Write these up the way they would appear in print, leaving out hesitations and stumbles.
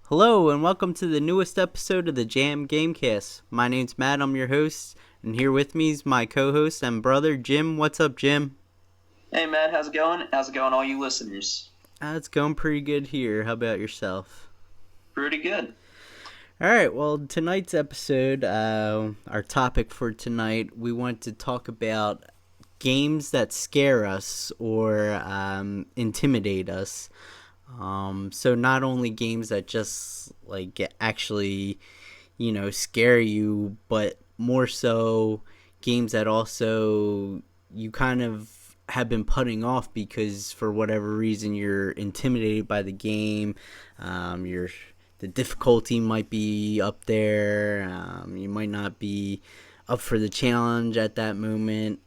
Hello and welcome to the newest episode of the Jam Gamecast. My name's Matt, I'm your host, and here with me is my co-host and brother, Jim. What's up, Jim? Hey Matt, how's it going? How's it going, all you listeners? It's going pretty good here. How about yourself? Pretty good. Alright, well, tonight's episode, our topic for tonight, we want to talk about games that scare us or intimidate us. So not only games that just actually, scare you, but more so games that also you kind of have been putting off because for whatever reason you're intimidated by the game. You're The difficulty might be up there. You might not be up for the challenge at that moment.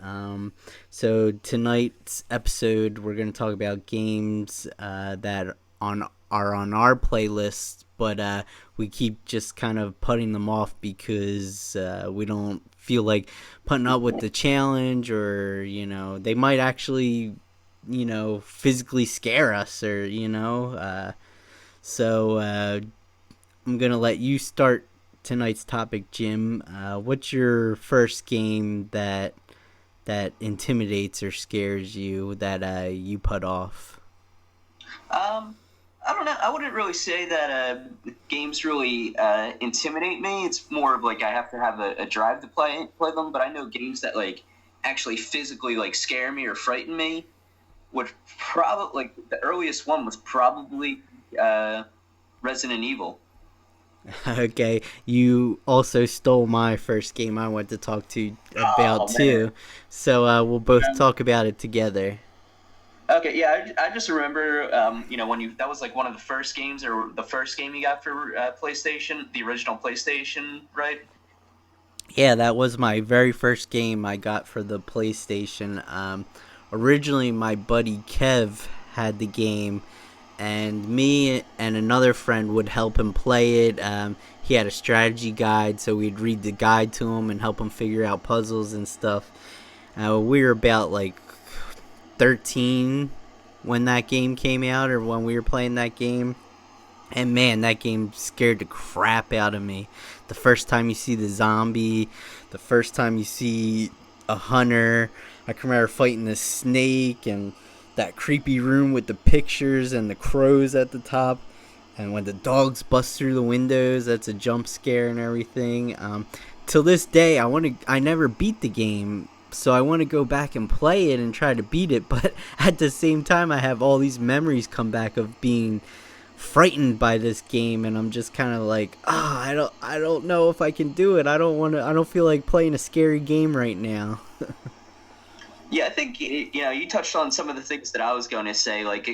So tonight's episode, we're going to talk about games that are on our playlist, but we keep just kind of putting them off because we don't feel like putting up with the challenge, or they might actually physically scare us, or so I'm gonna let you start tonight's topic, Jim. What's your first game that intimidates or scares you that you put off? Um, I don't know. I wouldn't really say that games really intimidate me. It's more of like I have to have a drive to play them. But I know games that like actually physically like scare me or frighten me would probably like the earliest one was probably Resident Evil. Okay, you also stole my first game I want to talk to you about Oh man. too, so we'll both talk about it together. Okay, yeah, I just remember, when that was like one of the first games or the first game you got for PlayStation, the original PlayStation, right? Yeah, that was my very first game I got for the PlayStation. Originally, my buddy Kev had the game, and me and another friend would help him play it. He had a strategy guide, so we'd read the guide to him and help him figure out puzzles and stuff. We were about like 13 when that game came out, or when we were playing that game. And man, that game scared the crap out of me. The first time you see the zombie, the first time you see a hunter, I can remember fighting the snake and that creepy room with the pictures and the crows at the top. And when the dogs bust through the windows, that's a jump scare and everything. Till this day, I never beat the game, so I want to go back and play it and try to beat it. But at the same time, I have all these memories come back of being frightened by this game, and I'm just kind of like, I don't know if I can do it. I don't feel like playing a scary game right now. Yeah, I think you touched on some of the things that I was going to say. Like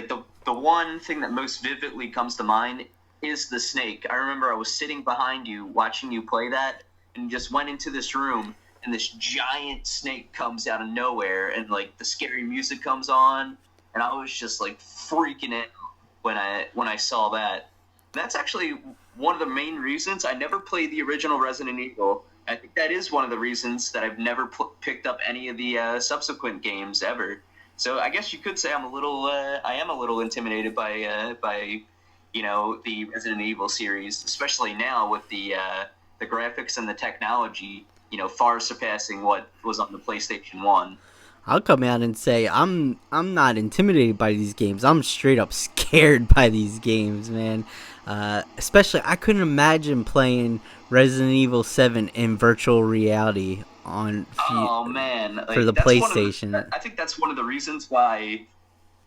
the one thing that most vividly comes to mind is the snake. I remember I was sitting behind you, watching you play that, and you just went into this room, and this giant snake comes out of nowhere, and like the scary music comes on, and I was just like freaking out when I saw that. That's actually one of the main reasons I never played the original Resident Evil. I think that is one of the reasons that I've never picked up any of the subsequent games ever. So I guess you could say I am a little intimidated by the Resident Evil series, especially now with the graphics and the technology, far surpassing what was on the PlayStation One. I'll come out and say I'm not intimidated by these games. I'm straight up scared by these games, man. Especially, I couldn't imagine playing Resident Evil 7 in virtual reality Oh man, for the like PlayStation. I think that's one of the reasons why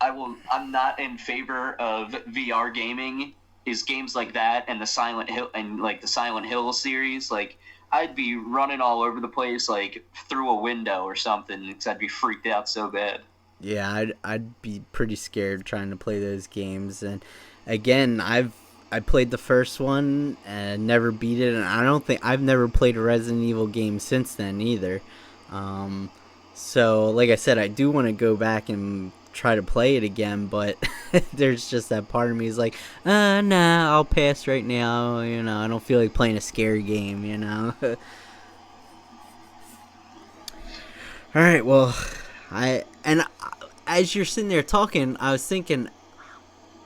I'm not in favor of VR gaming is games like that and the Silent Hill series. Like I'd be running all over the place like through a window or something because I'd be freaked out so bad. Yeah, I'd be pretty scared trying to play those games. And again, I played the first one and never beat it, and I don't think I've never played a Resident Evil game since then either. Um, so like I said, I do want to go back and try to play it again, but there's just that part of me is like, nah, I'll pass right now. I don't feel like playing a scary game. All right, well, I and as you're sitting there talking, I was thinking,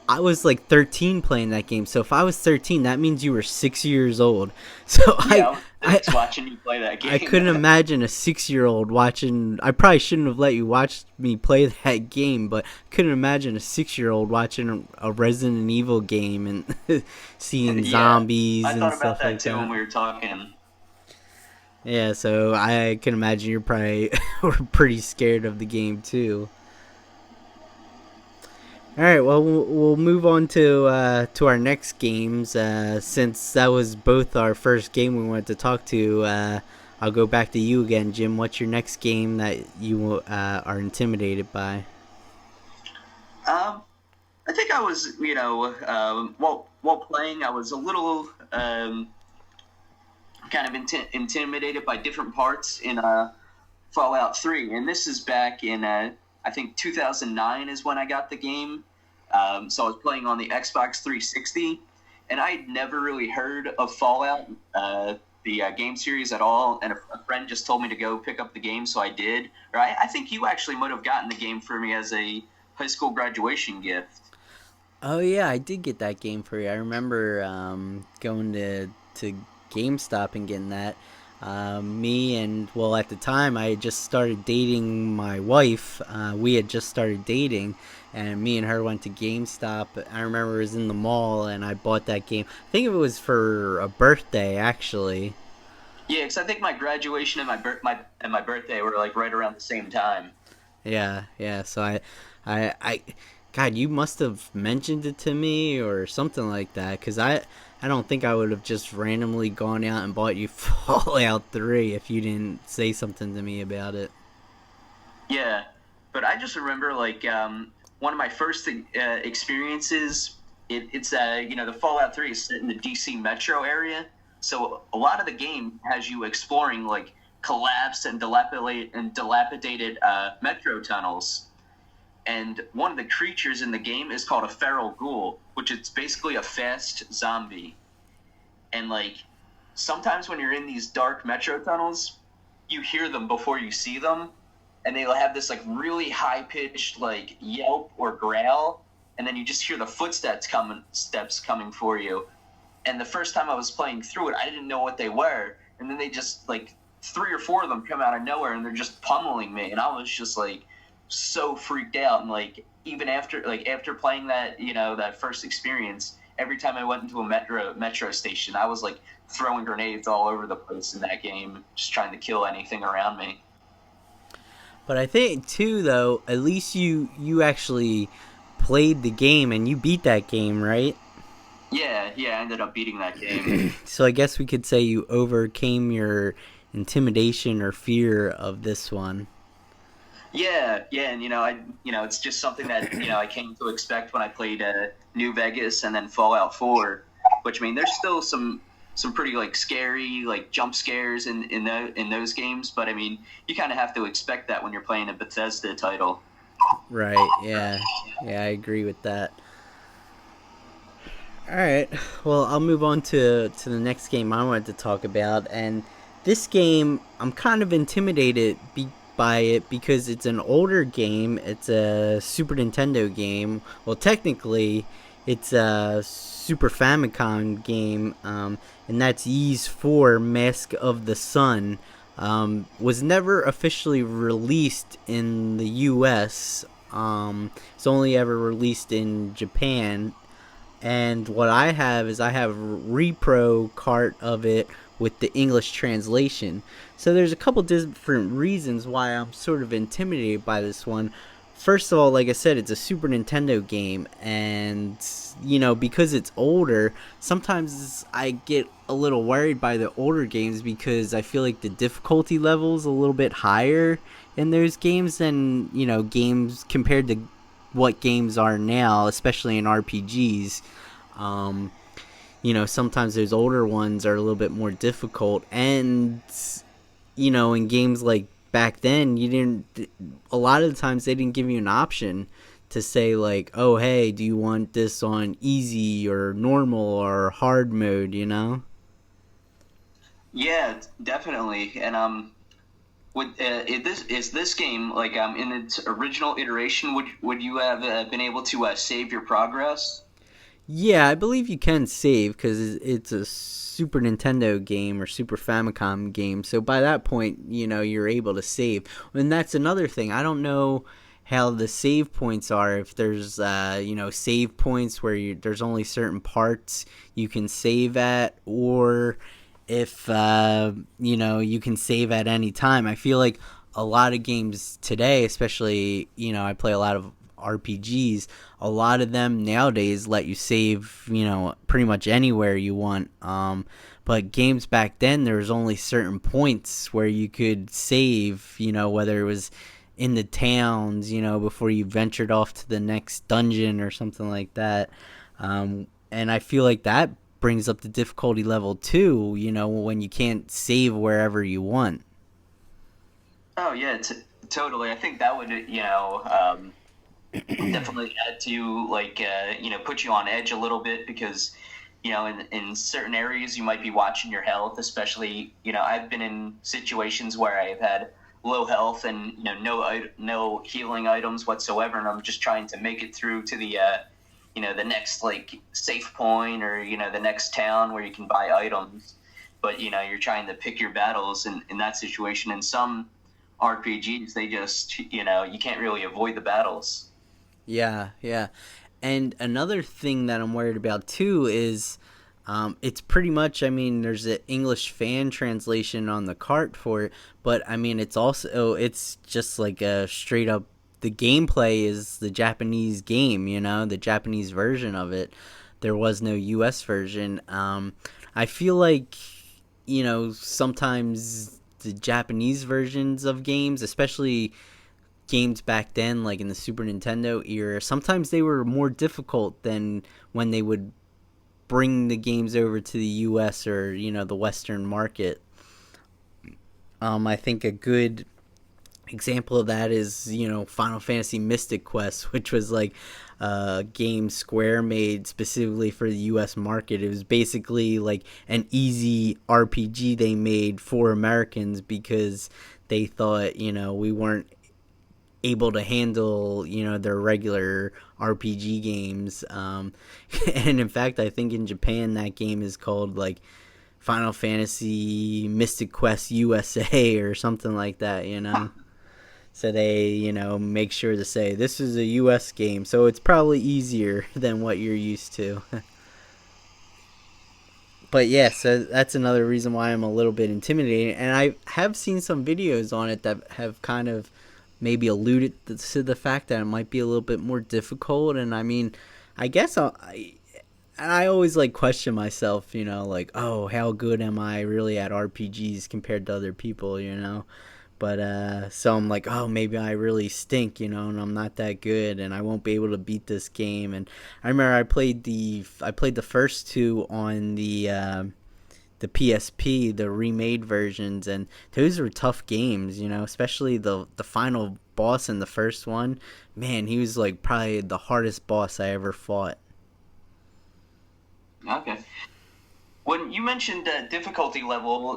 I was like 13 playing that game. So if I was 13, that means you were 6 years old. So Yeah, I was I, six watching you play that I game. couldn't imagine a 6-year-old watching. I probably shouldn't have let you watch me play that game, but couldn't imagine a 6-year-old watching a Resident Evil game and seeing Yeah, zombies I and thought about stuff that like too when that. we were talking. Yeah, so I can imagine you're probably were pretty scared of the game too. All right, well, we'll move on to our next games. Since that was both our first game we wanted to talk to, I'll go back to you again, Jim. What's your next game that you are intimidated by? Um, I think I was, while playing, I was a little kind of intimidated by different parts in Fallout 3. And this is back in, I think 2009 is when I got the game. So I was playing on the Xbox 360, and I had never really heard of Fallout, the game series at all. And a friend just told me to go pick up the game, so I did. Or I think you actually might have gotten the game for me as a high school graduation gift. Oh yeah, I did get that game for you. I remember going to GameStop and getting that. Me and well, at the time I had just started dating my wife. We had just started dating, and me and her went to GameStop. I remember it was in the mall, and I bought that game. I think it was for a birthday, actually. Yeah, because I think my graduation and my birthday were like right around the same time. Yeah, yeah. So I, God, you must have mentioned it to me or something like that, because I don't think I would have just randomly gone out and bought you Fallout 3 if you didn't say something to me about it. Yeah, but I just remember like one of my first experiences. It's the Fallout 3 is set in the DC metro area, so a lot of the game has you exploring like collapsed and dilapidated metro tunnels. And one of the creatures in the game is called a feral ghoul, which is basically a fast zombie. And like sometimes when you're in these dark metro tunnels, you hear them before you see them, and they'll have this like really high pitched like yelp or growl, and then you just hear the steps coming for you. And the first time I was playing through it, I didn't know what they were, and then they just like three or four of them come out of nowhere, and they're just pummeling me, and I was just like so freaked out. And like even after playing that that first experience, every time I went into a metro station, I was like throwing grenades all over the place in that game, just trying to kill anything around me. But I think too, though, at least you actually played the game and you beat that game, right? Yeah, I ended up beating that game. So I guess we could say you overcame your intimidation or fear of this one. Yeah, and it's just something that I came to expect when I played New Vegas and then Fallout 4. Which I mean, there's still some pretty like scary like jump scares in those games, but I mean, you kind of have to expect that when you're playing a Bethesda title. Right. Yeah. Yeah, I agree with that. All right. Well, I'll move on to the next game I wanted to talk about, and this game I'm kind of intimidated by it because it's an older game. It's a Super Nintendo game. Well, technically, it's a Super Famicom game, and that's Ys 4 Mask of the Sun. Was never officially released in the U.S. It's only ever released in Japan, and what I have is I have a repro cart of it with the English translation. So there's a couple different reasons why I'm sort of intimidated by this one. First of all, like I said, it's a Super Nintendo game, and because it's older, sometimes I get a little worried by the older games because I feel like the difficulty level's a little bit higher in those games than games compared to what games are now, especially in RPGs. Um, sometimes those older ones are a little bit more difficult, and in games like back then, you didn't. A lot of the times, they didn't give you an option to say like, "Oh, hey, do you want this on easy or normal or hard mode?" Yeah, definitely. And is this game like in its original iteration? Would you have been able to save your progress? Yeah, I believe you can save because it's a Super Nintendo game or Super Famicom game. So by that point, you're able to save. And that's another thing. I don't know how the save points are. If there's, save points where there's only certain parts you can save at, or if, you can save at any time. I feel like a lot of games today, especially, I play a lot of RPGs, a lot of them nowadays let you save, pretty much anywhere you want. But games back then, there was only certain points where you could save, whether it was in the towns, before you ventured off to the next dungeon or something like that. And I feel like that brings up the difficulty level too, when you can't save wherever you want. Oh yeah, totally. I think that would definitely add to like put you on edge a little bit because in certain areas you might be watching your health, especially I've been in situations where I've had low health and no healing items whatsoever, and I'm just trying to make it through to the next like safe point or the next town where you can buy items, but you're trying to pick your battles in that situation. In some RPGs, they just you can't really avoid the battles. Yeah, yeah. And another thing that I'm worried about too is it's pretty much, I mean, there's an English fan translation on the cart for it, but I mean, it's just like a straight up, the gameplay is the Japanese game, the Japanese version of it. There was no US version. I feel like, sometimes the Japanese versions of games, especially games back then, like in the Super Nintendo era, sometimes they were more difficult than when they would bring the games over to the US or, the Western market. I think a good example of that is, Final Fantasy Mystic Quest, which was like a game Square made specifically for the US market. It was basically like an easy RPG they made for Americans because they thought, we weren't able to handle their regular RPG games. And in fact, I think in Japan that game is called like Final Fantasy Mystic Quest USA or something like that. So they make sure to say this is a US game, so it's probably easier than what you're used to. But yeah, so that's another reason why I'm a little bit intimidated. And I have seen some videos on it that have kind of maybe alluded to the fact that it might be a little bit more difficult. And I mean, I guess and I always like question myself, like, oh, how good am I really at RPGs compared to other people, But so I'm like, oh, maybe I really stink, and I'm not that good, and I won't be able to beat this game. And I remember I played the first two on the PSP, the remade versions, and those were tough games, especially the final boss in the first one. Man, he was like probably the hardest boss I ever fought. Okay. When you mentioned difficulty level,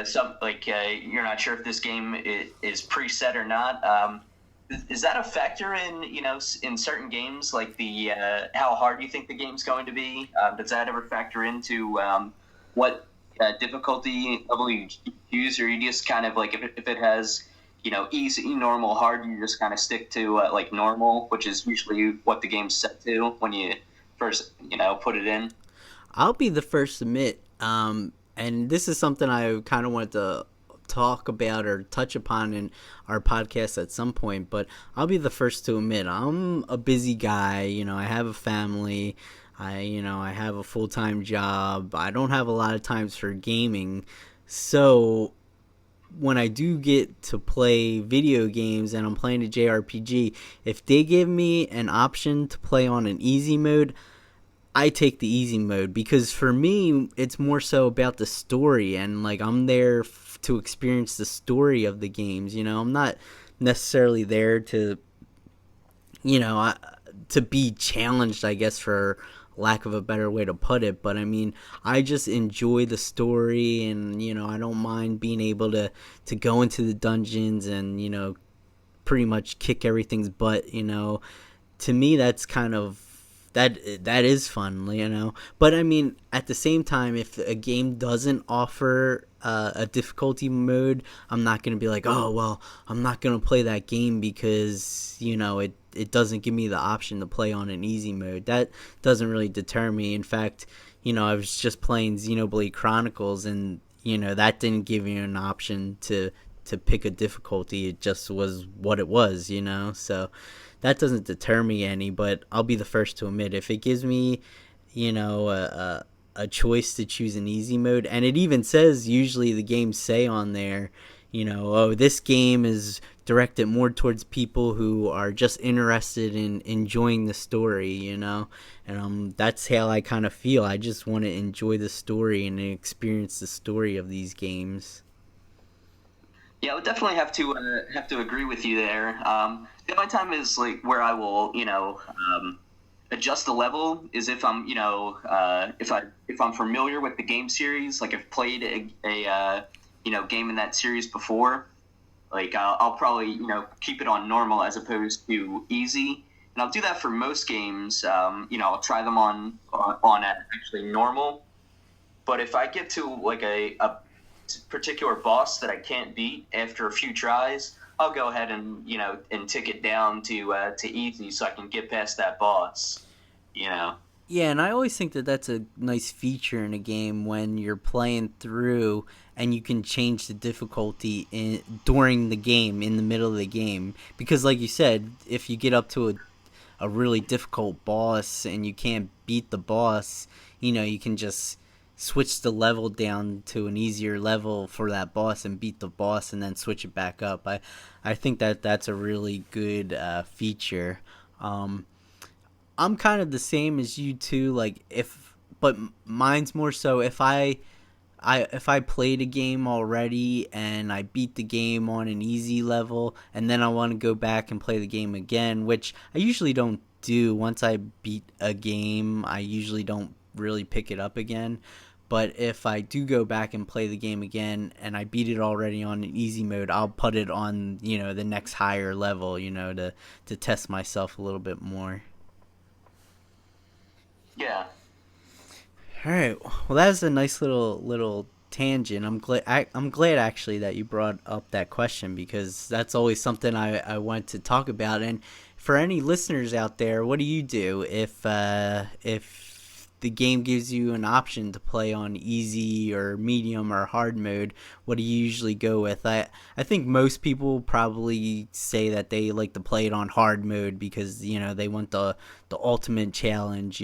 some like you're not sure if this game is preset or not. Is that a factor in in certain games like the how hard you think the game's going to be? Does that ever factor into what difficulty level you use, or you just kind of like if it has easy, normal, hard, you just kind of stick to like normal, which is usually what the game's set to when you first put it in. I'll be the first to admit, and this is something I kind of wanted to talk about or touch upon in our podcast at some point, but I'll be the first to admit I'm a busy guy. I have a family. I have a full-time job. I don't have a lot of times for gaming. So when I do get to play video games and I'm playing a JRPG, if they give me an option to play on an easy mode, I take the easy mode because for me it's more so about the story, and like I'm there to experience the story of the games. I'm not necessarily there to to be challenged, I guess, for lack of a better way to put it. But I mean, I just enjoy the story, and I don't mind being able to go into the dungeons and pretty much kick everything's butt. To me, that's kind of That is fun, you know. But I mean, at the same time, if a game doesn't offer a difficulty mode, I'm not gonna be like, oh well, I'm not gonna play that game because it doesn't give me the option to play on an easy mode. That doesn't really deter me. In fact, I was just playing Xenoblade Chronicles, and that didn't give you an option to pick a difficulty. It just was what it was, So that doesn't deter me any. But I'll be the first to admit, if it gives me, a choice to choose an easy mode, and it even says, usually the games say on there, oh, this game is directed more towards people who are just interested in enjoying the story, and that's how I kind of feel. I just want to enjoy the story and experience the story of these games. Yeah, I would definitely have to agree with you there. The only time is like where I will, adjust the level is if I'm, if I'm familiar with the game series, like I've played a game in that series before. Like I'll probably, keep it on normal as opposed to easy, and I'll do that for most games. I'll try them on actually normal. But if I get to like a particular boss that I can't beat after a few tries, I'll go ahead and and tick it down to easy so I can get past that boss. You know. Yeah, and I always think that that's a nice feature in a game when you're playing through and you can change the difficulty during the game, in the middle of the game. Because, like you said, if you get up to a really difficult boss and you can't beat the boss, you can just switch the level down to an easier level for that boss and beat the boss and then switch it back up. I think that that's a really good feature. I'm kind of the same as you too. Like but mine's more so if I played a game already and I beat the game on an easy level, and then I want to go back and play the game again, which I usually don't do. Once I beat a game, I usually don't really pick it up again. But if I do go back and play the game again and I beat it already on an easy mode, I'll put it on, the next higher level, to test myself a little bit more. Yeah. All right. Well, that was a nice little tangent. I'm glad actually that you brought up that question, because that's always something I want to talk about. And for any listeners out there, what do you do if the game gives you an option to play on easy or medium or hard mode? What do you usually go with? I think most people probably say that they like to play it on hard mode because they want the ultimate challenge.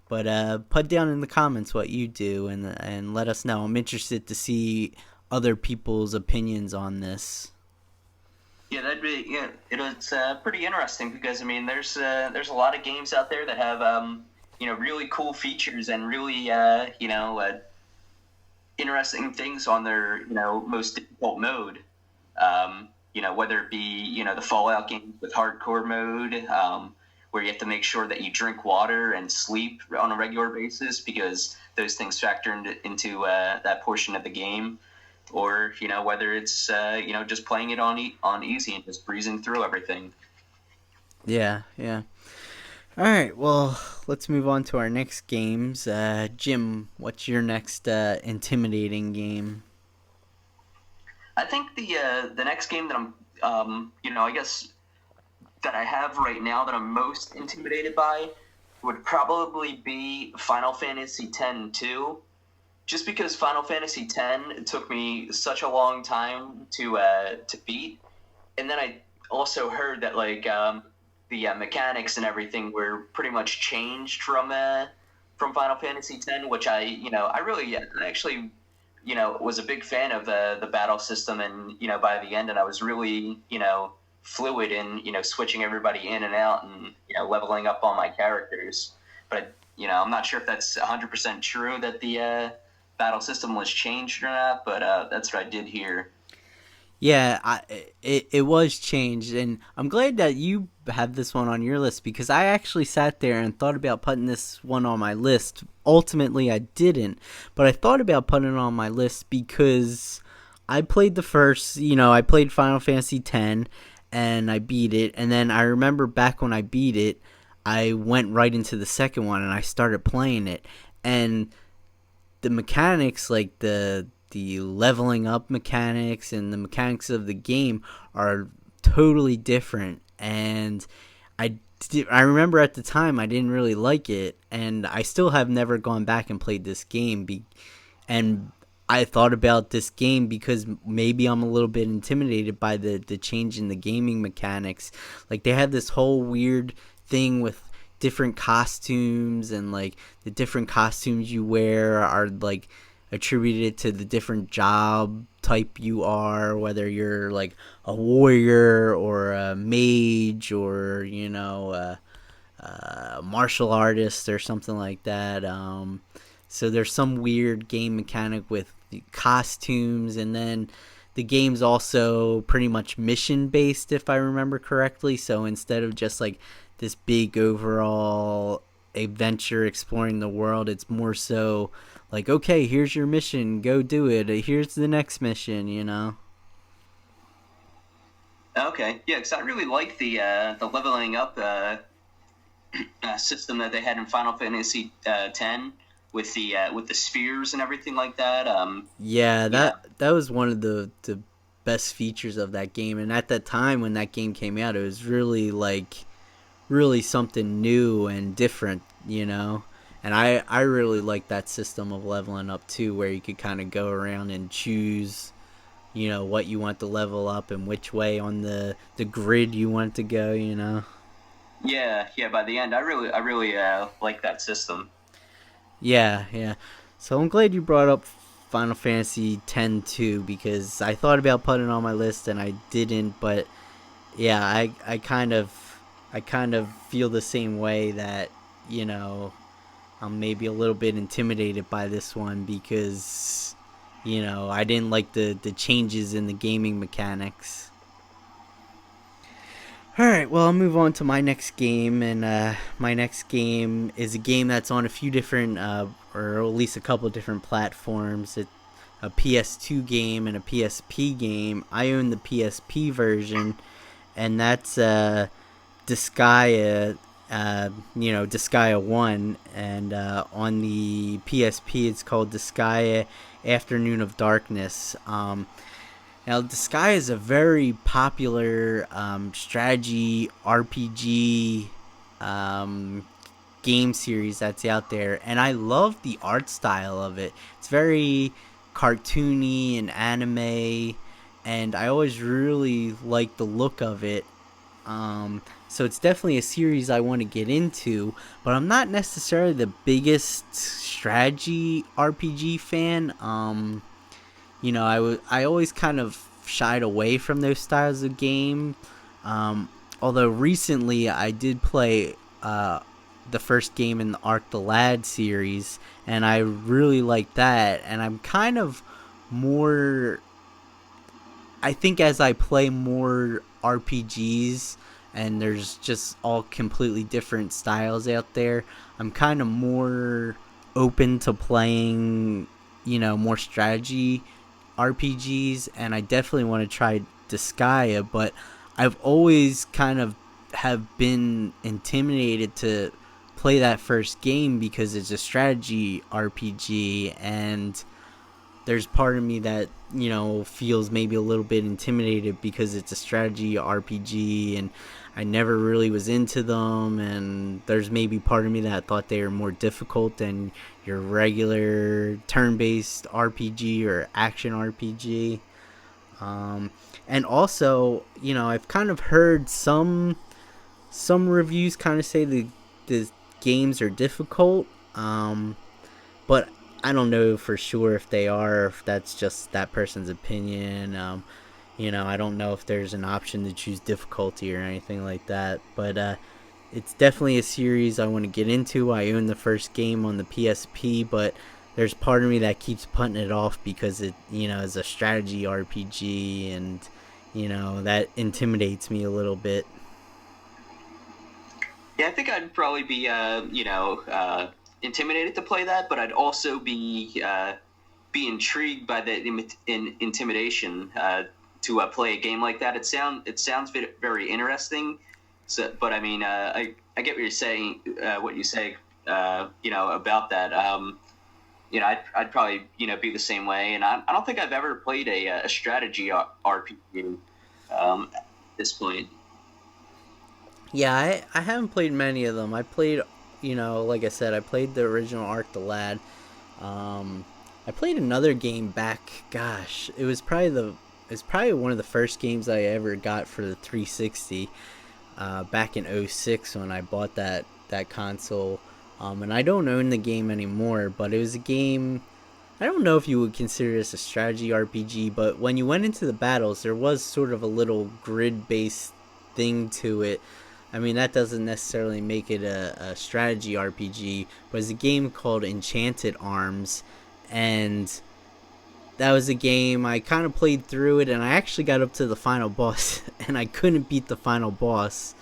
But put down in the comments what you do, and let us know. I'm interested to see other people's opinions on this. Yeah, that'd be yeah. It's pretty interesting because I mean, there's a lot of games out there that have really cool features and really interesting things on their most difficult mode. Whether it be the Fallout games with hardcore mode, where you have to make sure that you drink water and sleep on a regular basis because those things factor into that portion of the game, or whether it's just playing it on easy and just breezing through everything. Yeah, yeah. All right, well, let's move on to our next games. Jim, what's your next intimidating game? I think the next game that I guess that I have right now that I'm most intimidated by would probably be Final Fantasy X-2. Just because Final Fantasy X took me such a long time to beat, and then I also heard that the mechanics and everything were pretty much changed from Final Fantasy X, which I actually was a big fan of the battle system, and by the end, and I was really fluid in switching everybody in and out and leveling up all my characters. But I'm not sure if that's 100% true that the battle system was changed or not, but that's what I did hear. Yeah, it was changed, and I'm glad that you have this one on your list, because I actually sat there and thought about putting this one on my list. Ultimately, I didn't, but I thought about putting it on my list because I played I played Final Fantasy X, and I beat it, and then I remember back when I beat it, I went right into the second one and I started playing it, and the mechanics, like the leveling up mechanics and the mechanics of the game, are totally different. And I remember at the time I didn't really like it, and I still have never gone back and played this game. And I thought about this game because maybe I'm a little bit intimidated by the change in the gaming mechanics. Like, they had this whole weird thing with different costumes, and like the different costumes you wear are like attributed to the different job type you are, whether you're like a warrior or a mage, or martial artist or something like that. So there's some weird game mechanic with the costumes, and then the game's also pretty much mission based, if I remember correctly. So instead of just like this big overall adventure exploring the world, it's more so like, okay, here's your mission, go do it. Here's the next mission. Okay, yeah, because I really like the leveling up system that they had in Final Fantasy X with the spheres and everything like that. Yeah, Yeah, that was one of the best features of that game. And at that time when that game came out, it was really something new and different. And I really like that system of leveling up too, where you could kind of go around and choose what you want to level up and which way on the grid you want to go. yeah. By the end, I really like that system. Yeah. So I'm glad you brought up Final Fantasy X too, because I thought about putting it on my list and I didn't. But yeah, I kind of feel the same way, that you know I'm maybe a little bit intimidated by this one, because I didn't like the changes in the gaming mechanics. All right, well, I'll move on to my next game, and my next game is a game that's on a few different, or at least a couple of different platforms. It's a PS2 game and a PSP game. I own the PSP version, and that's Disgaea, Disgaea 1, and on the PSP it's called Disgaea Afternoon of Darkness. Now, Disgaea is a very popular strategy RPG game series that's out there, and I love the art style of it. It's very cartoony and anime, and I always really like the look of it. So it's definitely a series I want to get into, but I'm not necessarily the biggest strategy RPG fan. I always kind of shied away from those styles of game. Although recently I did play the first game in the Arc the Lad series, and I really like that. And I'm kind of more. I think as I play more RPGs, and there's just all completely different styles out there, I'm kind of more open to playing, more strategy RPGs, and I definitely want to try Disgaea, but I've always kind of have been intimidated to play that first game because it's a strategy RPG, and there's part of me that feels maybe a little bit intimidated because it's a strategy RPG and I never really was into them, and there's maybe part of me that thought they were more difficult than your regular turn-based RPG or action RPG. And also, I've kind of heard some reviews kind of say the games are difficult, but I don't know for sure if they are, or if that's just that person's opinion. I don't know if there's an option to choose difficulty or anything like that, but it's definitely a series I want to get into. I own the first game on the PSP, but there's part of me that keeps putting it off because it, is a strategy RPG, and that intimidates me a little bit. Yeah, I think I'd probably be intimidated to play that, but I'd also be intrigued by the intimidation to play a game like that. It sounds very interesting. So, but I mean, I get what you're saying, what you say, about that. I'd probably, be the same way. And I don't think I've ever played a strategy RPG at this point. Yeah, I haven't played many of them. I played, like I said, I played the original Arc the Lad. Um, I played another game back. Gosh, it's probably one of the first games I ever got for the 360. Back in '06 when I bought that console. And I don't own the game anymore, but it was a game. I don't know if you would consider this a strategy RPG, but when you went into the battles, there was sort of a little grid based thing to it. I mean, that doesn't necessarily make it a strategy RPG, but it's a game called Enchanted Arms. And that was a game I kind of played through it, and I actually got up to the final boss, and I couldn't beat the final boss.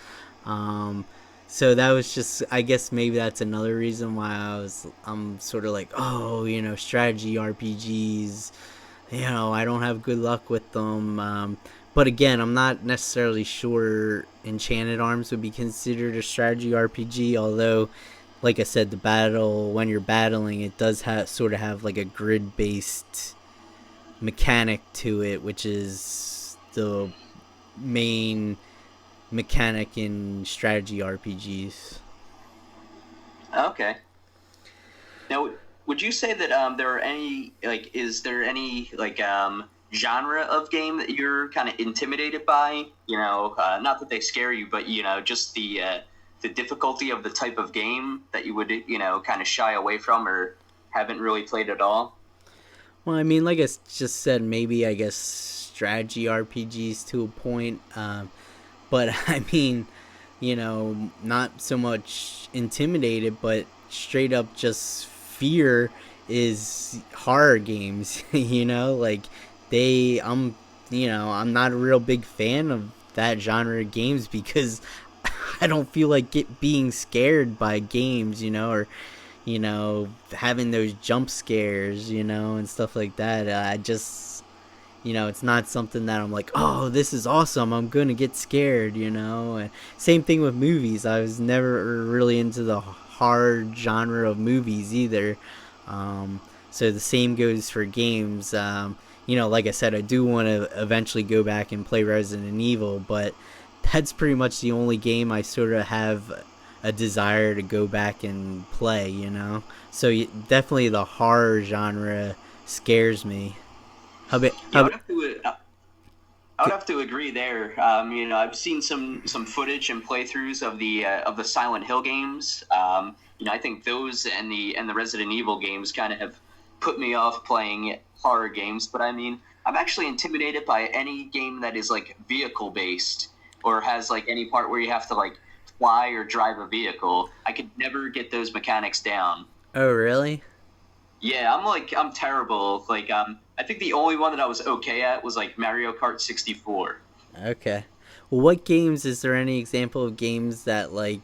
Um, so that was just, I guess maybe that's another reason why I'm sort of like, oh, strategy RPGs, I don't have good luck with them. But again, I'm not necessarily sure Enchanted Arms would be considered a strategy RPG, although, like I said, the battle, when you're battling, it does sort of have like a grid based mechanic to it, which is the main mechanic in strategy RPGs. Okay. Now, would you say that there are any like is there any like genre of game that you're kind of intimidated by? Not that they scare you, but just the difficulty of the type of game that you would kind of shy away from or haven't really played at all. Well, I mean, like I just said, maybe I guess strategy RPGs to a point. But I mean, not so much intimidated, but straight up just fear is horror games. Like I'm, I'm not a real big fan of that genre of games because I don't feel like being scared by games, or having those jump scares, and stuff like that. I just, it's not something that I'm like, oh, this is awesome. I'm gonna get scared, And same thing with movies. I was never really into the hard genre of movies either. So the same goes for games. Like I said, I do want to eventually go back and play Resident Evil, but that's pretty much the only game I sort of have a desire to go back and play. So definitely the horror genre scares me. How about, Yeah, how about, I would have to agree there. I've seen some footage and playthroughs of the Silent Hill games. I think those and the Resident Evil games kind of have put me off playing horror games. But I mean, I'm actually intimidated by any game that is like vehicle based or has like any part where you have to like fly or drive a vehicle. I could never get those mechanics down. oh, really? Yeah, I'm terrible. Like I think the only one that I was okay at was like Mario Kart 64. Okay. Well, what games, is there any example of games that, like,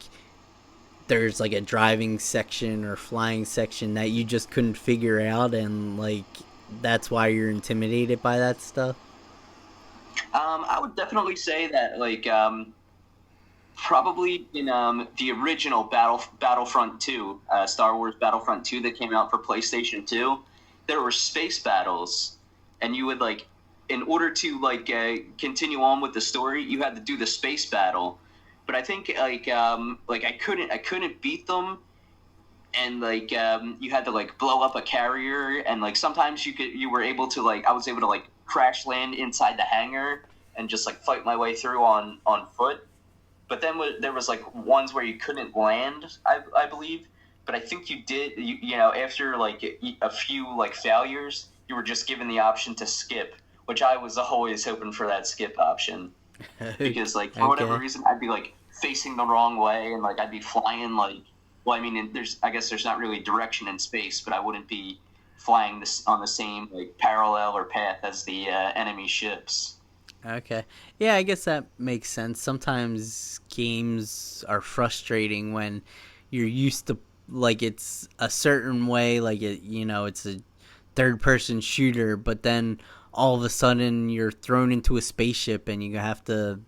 there's like a driving section or flying section that you just couldn't figure out, and like that's why you're intimidated by that stuff? I would definitely say that like probably in the original Battlefront 2, Star Wars Battlefront 2 that came out for PlayStation 2, there were space battles, and you would like, in order to like continue on with the story, you had to do the space battle. But I think like I couldn't beat them, and like you had to like blow up a carrier, and like sometimes you were able to like I was able to like crash land inside the hangar and just like fight my way through on foot. But then there was like ones where you couldn't land, I believe. But I think you did. After like a few like failures, you were just given the option to skip, which I was always hoping for that skip option because like for whatever Okay. reason I'd be like facing the wrong way and like I'd be flying like well I mean there's I guess there's not really direction in space, but I wouldn't be flying this on the same like parallel or path as the enemy ships. Okay. Yeah, I guess that makes sense. Sometimes games are frustrating when you're used to, like, it's a certain way, like it's a third person shooter, but then all of a sudden you're thrown into a spaceship and you have to,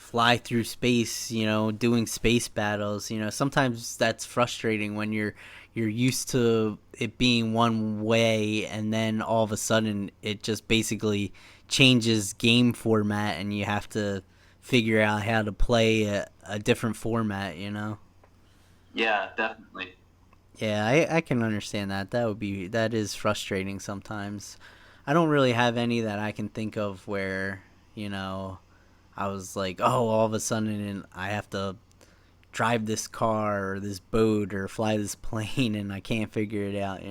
fly through space, doing space battles. Sometimes that's frustrating when you're used to it being one way, and then all of a sudden it just basically changes game format, and you have to figure out how to play a different format. Yeah, definitely. Yeah, I can understand that. That is frustrating sometimes. I don't really have any that I can think of where I was like, oh, all of a sudden I have to drive this car or this boat or fly this plane and I can't figure it out.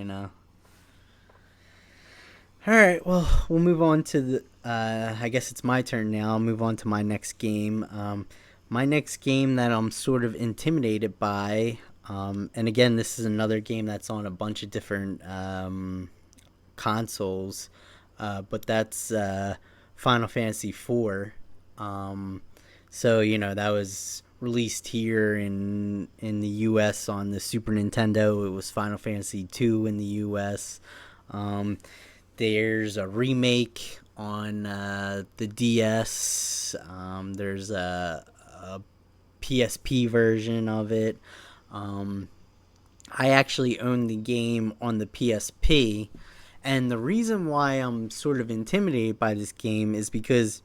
All right, well, we'll move on to the. I guess it's my turn now. I'll move on to my next game. My next game that I'm sort of intimidated by, and again, this is another game that's on a bunch of different consoles, but that's Final Fantasy IV. So that was released here in the U.S. on the Super Nintendo. It was Final Fantasy II in the U.S. There's a remake on the DS. There's a PSP version of it. I actually own the game on the PSP, and the reason why I'm sort of intimidated by this game is because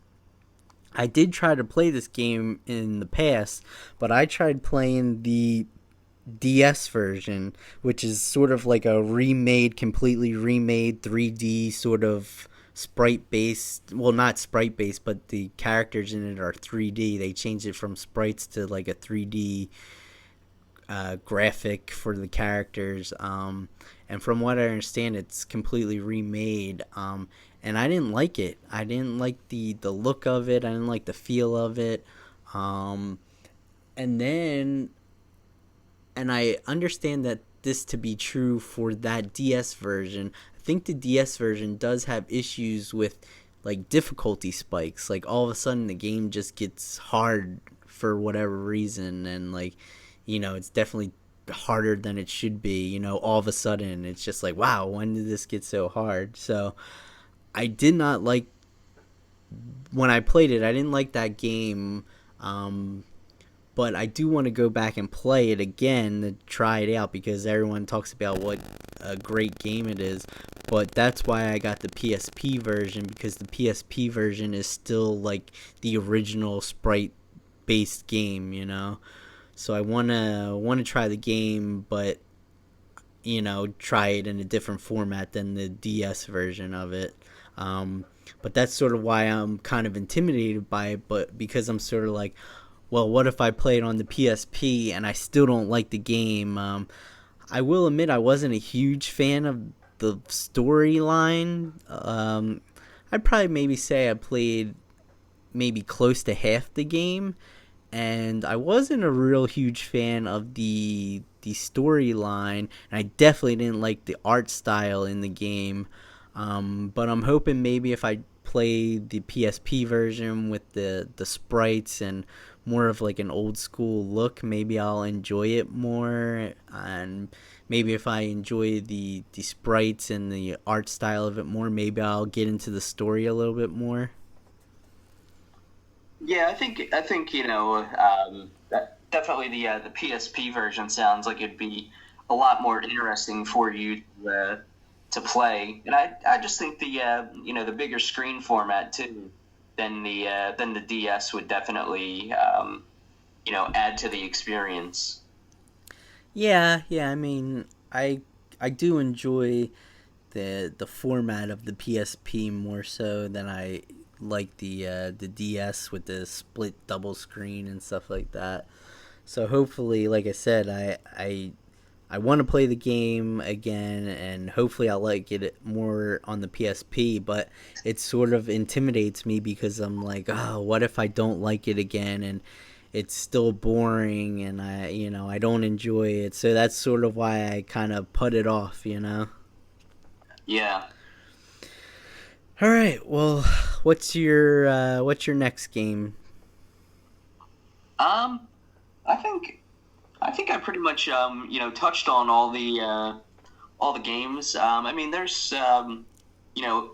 I did try to play this game in the past, but I tried playing the DS version, which is sort of like a completely remade 3D sort of sprite based. Well, not sprite based, but the characters in it are 3D. They changed it from sprites to like a 3D graphic for the characters. And from what I understand, it's completely remade. And I didn't like it. I didn't like the look of it. I didn't like the feel of it. And then and I understand that this to be true for that DS version. I think the DS version does have issues with like difficulty spikes. Like all of a sudden the game just gets hard for whatever reason, and like it's definitely harder than it should be. All of a sudden it's just like, wow, when did this get so hard? So I did not like when I played it. I didn't like that game. But I do want to go back and play it again to try it out because everyone talks about what a great game it is. But that's why I got the PSP version, because the PSP version is still like the original sprite based game. So I wanna try the game, but try it in a different format than the DS version of it. But that's sort of why I'm kind of intimidated by it, but because I'm sort of like, well, what if I play it on the PSP and I still don't like the game? I will admit I wasn't a huge fan of the storyline. I'd probably maybe say I played maybe close to half the game, and I wasn't a real huge fan of the storyline, and I definitely didn't like the art style in the game. But I'm hoping maybe if I play the PSP version with the sprites and more of like an old school look, maybe I'll enjoy it more. And maybe if I enjoy the sprites and the art style of it more, maybe I'll get into the story a little bit more. Yeah, I think that definitely the PSP version sounds like it'd be a lot more interesting for you to play, and I just think the bigger screen format too than the DS would definitely add to the experience. Yeah. I mean, I do enjoy the format of the PSP more so than I like the DS with the split double screen and stuff like that. So hopefully, like I said, I want to play the game again, and hopefully I'll like it more on the PSP. But it sort of intimidates me because I'm like, oh, what if I don't like it again and it's still boring and I don't enjoy it. So that's sort of why I kind of put it off. Yeah. All right. Well, what's your next game? Um, I think I pretty much touched on all the games. I mean, there's you know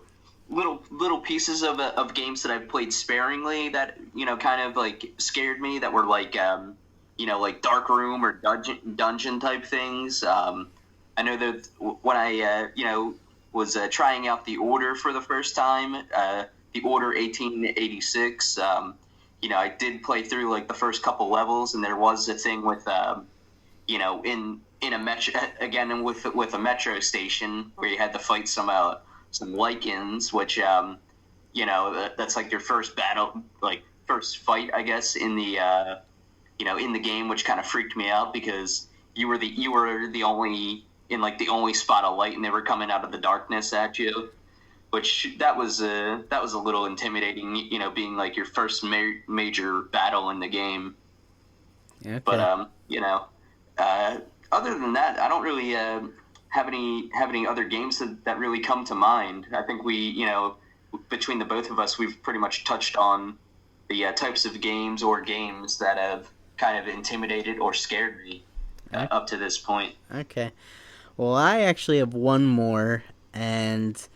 little pieces of games that I've played sparingly that kind of like scared me, that were like like dark room or dungeon type things. I know that when I was trying out the Order for the first time, the Order 1886. I did play through like the first couple levels, and there was a thing with in a metro again, with a metro station where you had to fight some lichens, which that's like your first battle, like first fight, I guess, in the in the game, which kind of freaked me out because you were the only in like the only spot of light, and they were coming out of the darkness at you, which that was a little intimidating, being like your first major battle in the game. But Okay. uh, other than that, I don't really have any other games that really come to mind. I think between the both of us, we've pretty much touched on the types of games that have kind of intimidated or scared me Okay. up to this point. Okay. Well, I actually have one more, and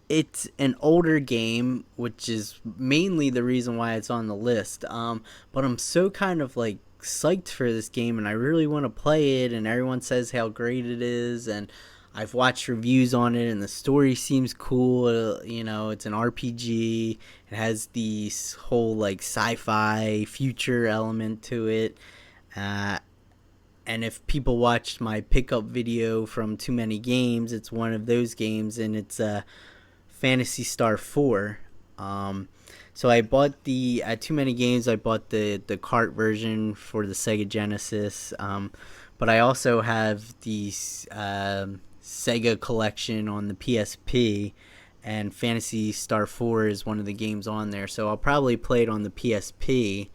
it's an older game, which is mainly the reason why it's on the list. But I'm so kind of like psyched for this game, and I really want to play it. And everyone says how great it is, and I've watched reviews on it, and the story seems cool. It's an RPG. It has this whole like sci-fi future element to it. Uh, and if people watched my pickup video from Too Many Games, it's one of those games, and it's Fantasy Star 4. Um, so I bought the at Too Many Games. I bought the cart version for the Sega Genesis, but I also have the Sega collection on the PSP, and Fantasy Star 4 is one of the games on there. So I'll probably play it on the PSP.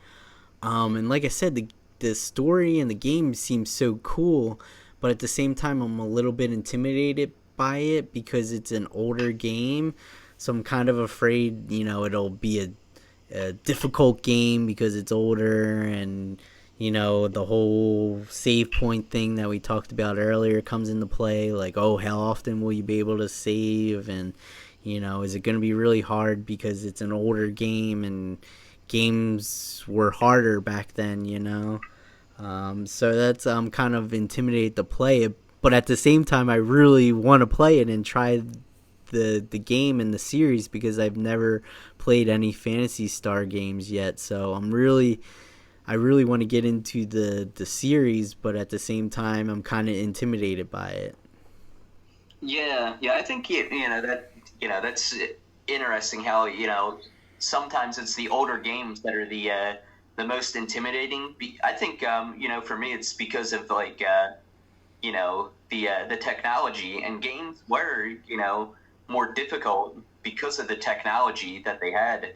And like I said, the story and the game seems so cool, but at the same time, I'm a little bit intimidated by it because it's an older game. So I'm kind of afraid, it'll be a difficult game because it's older, and the whole save point thing that we talked about earlier comes into play. Like, oh, how often will you be able to save? And is it going to be really hard because it's an older game, and games were harder back then. So that's kind of intimidated to play it, but at the same time, I really want to play it and try the game and the series because I've never played any Fantasy Star games yet. So I really want to get into the series, but at the same time, I'm kind of intimidated by it. Yeah, I think that's interesting how sometimes it's the older games that are the most intimidating. I think for me it's because of like the technology, and games were more difficult because of the technology that they had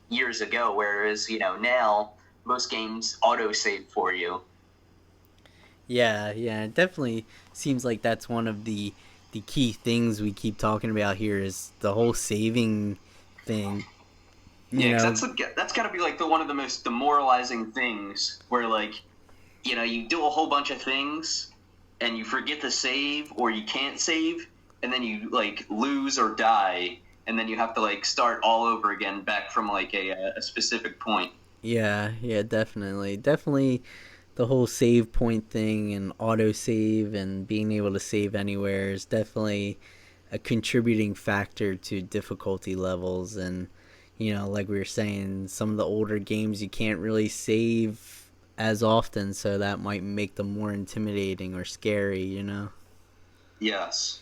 years ago, whereas now most games auto save for you. Yeah, it definitely seems like that's one of the key things we keep talking about here is the whole saving thing. You Yeah, because know, that's got to be like the one of the most demoralizing things, where like you do a whole bunch of things and you forget to save, or you can't save, and then you like lose or die, and then you have to like start all over again back from like a specific point. yeah, definitely the whole save point thing and auto save and being able to save anywhere is definitely a contributing factor to difficulty levels. And like we were saying, some of the older games you can't really save as often, so that might make them more intimidating or scary. Yes.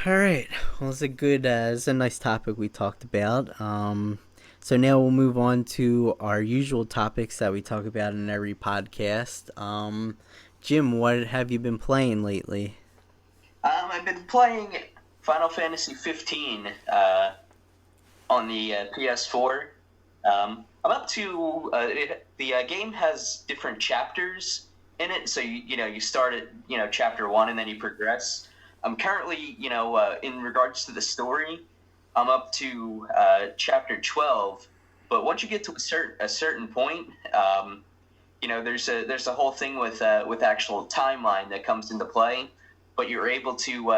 All right. Well, it's a nice topic we talked about. So now we'll move on to our usual topics that we talk about in every podcast. Jim, what have you been playing lately? I've been playing Final Fantasy 15 on the PS4. I'm up to the game has different chapters in it, so you start at chapter one and then you progress. I'm currently in regards to the story, I'm up to chapter 12, but once you get to a certain point, there's a whole thing with actual timeline that comes into play, but you're able to,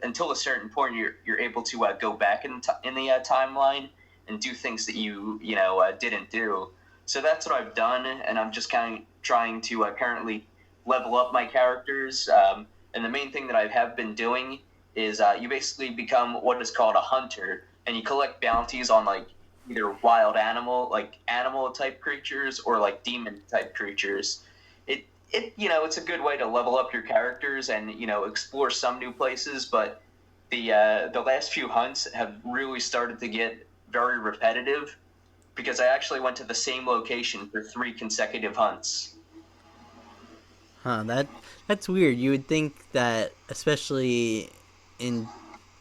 until a certain point, you're able to go back in the timeline and do things that you didn't do. So that's what I've done, and I'm just kind of trying to currently level up my characters. And the main thing that I have been doing is you basically become what is called a hunter, and you collect bounties on like either wild animal, like animal type creatures, or like demon type creatures. It's a good way to level up your characters and explore some new places. But the last few hunts have really started to get very repetitive because I actually went to the same location for 3 consecutive hunts. Huh, that's weird. You would think that, especially in,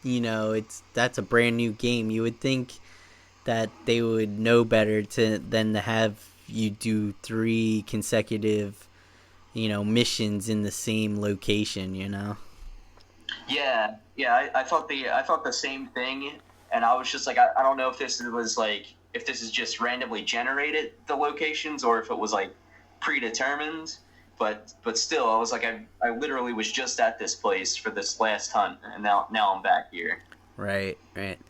it's that's a brand new game. You would think that they would know better than to have you do 3 consecutive, missions in the same location. Yeah. I thought the same thing, and I was just like, I don't know if this is just randomly generated the locations or if it was like predetermined. But still, I was like, I literally was just at this place for this last hunt, and now I'm back here. Right, right.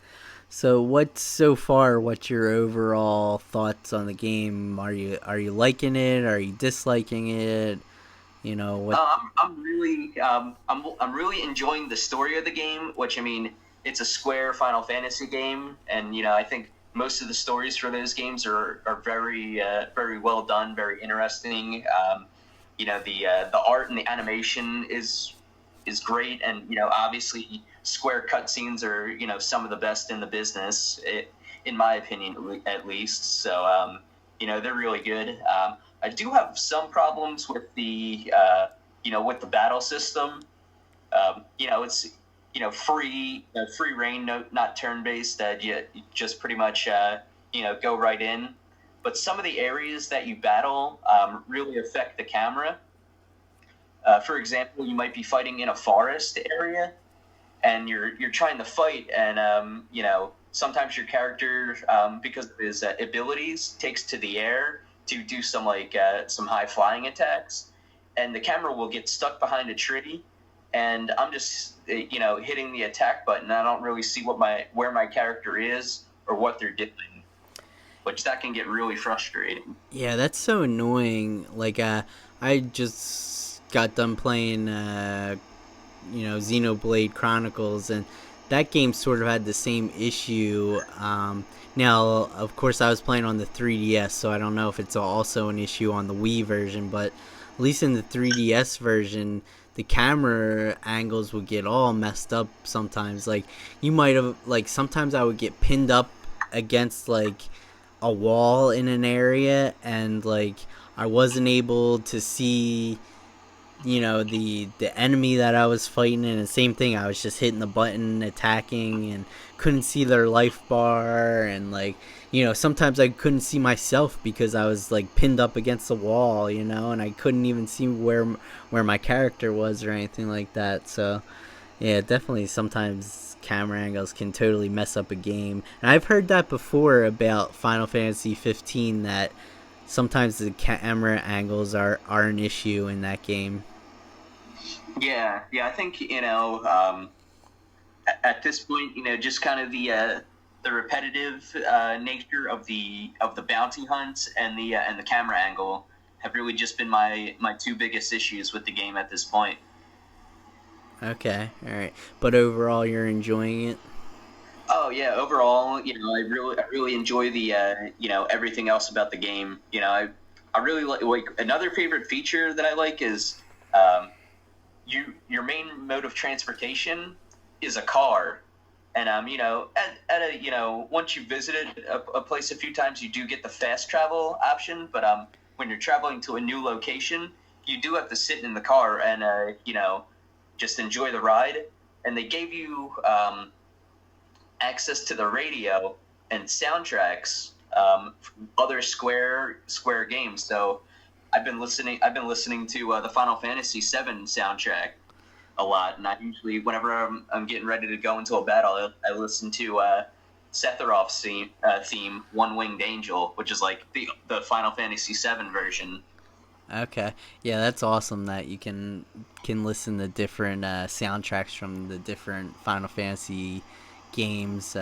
So what's your overall thoughts on the game? Are you liking it? Are you disliking it? What? I'm really enjoying the story of the game, which I mean, it's a Square Final Fantasy game, and I think most of the stories for those games are very well done, very interesting. The art and the animation is great, and obviously Square cutscenes are some of the best in the business, in my opinion at least. So they're really good. I do have some problems with the battle system. It's free reign, no, not turn based. You just pretty much go right in. But some of the areas that you battle really affect the camera. For example, you might be fighting in a forest area, and you're trying to fight, and sometimes your character, because of his abilities, takes to the air to do some high flying attacks, and the camera will get stuck behind a tree, and I'm just hitting the attack button. I don't really see where my character is or what they're doing, which that can get really frustrating. Yeah, that's so annoying. Like, I just got done playing, Xenoblade Chronicles, and that game sort of had the same issue. Now, of course, I was playing on the 3DS, so I don't know if it's also an issue on the Wii version, but at least in the 3DS version, the camera angles would get all messed up sometimes. Like, you might have, like, sometimes I would get pinned up against, like, a wall in an area, and, like, I wasn't able to see the enemy that I was fighting, and the same thing, I was just hitting the button attacking and couldn't see their life bar, and like sometimes I couldn't see myself because I was like pinned up against the wall, and I couldn't even see where my character was or anything like that. So yeah, definitely sometimes camera angles can totally mess up a game, and I've heard that before about Final Fantasy 15, that sometimes the camera angles are an issue in that game. Yeah. I think at this point, just kind of the repetitive nature of the bounty hunts and the camera angle have really just been my two biggest issues with the game at this point. Okay, all right, but overall, you're enjoying it. Oh yeah, overall, I really enjoy the everything else about the game. I really like another favorite feature that I like is your main mode of transportation is a car, and at a once you've visited a place a few times, you do get the fast travel option. But when you're traveling to a new location, you do have to sit in the car and just enjoy the ride. And they gave you access to the radio and soundtracks from other Square games. So I've been listening to the Final Fantasy VII soundtrack a lot, and I usually, whenever I'm getting ready to go into a battle, I listen to Sephiroth's theme, One Winged Angel, which is like the Final Fantasy VII version. Okay, yeah, that's awesome that you can listen to different soundtracks from the different Final Fantasy games.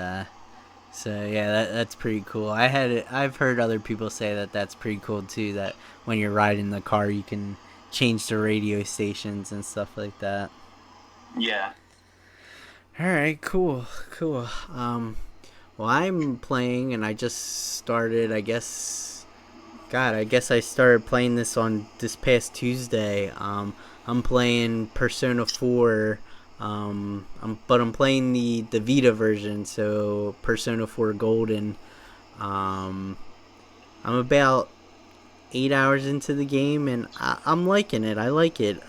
So yeah, that's pretty cool. I've heard other people say that that's pretty cool too. That when you're riding the car, you can change the radio stations and stuff like that. Yeah. All right, cool, cool. Well, I'm playing, and I just started. I guess, God, I guess I started playing this on this past Tuesday. I'm playing Persona 4. But I'm playing the Vita version, so Persona 4 Golden. Um, I'm about 8 hours into the game, and I'm liking it. I like it.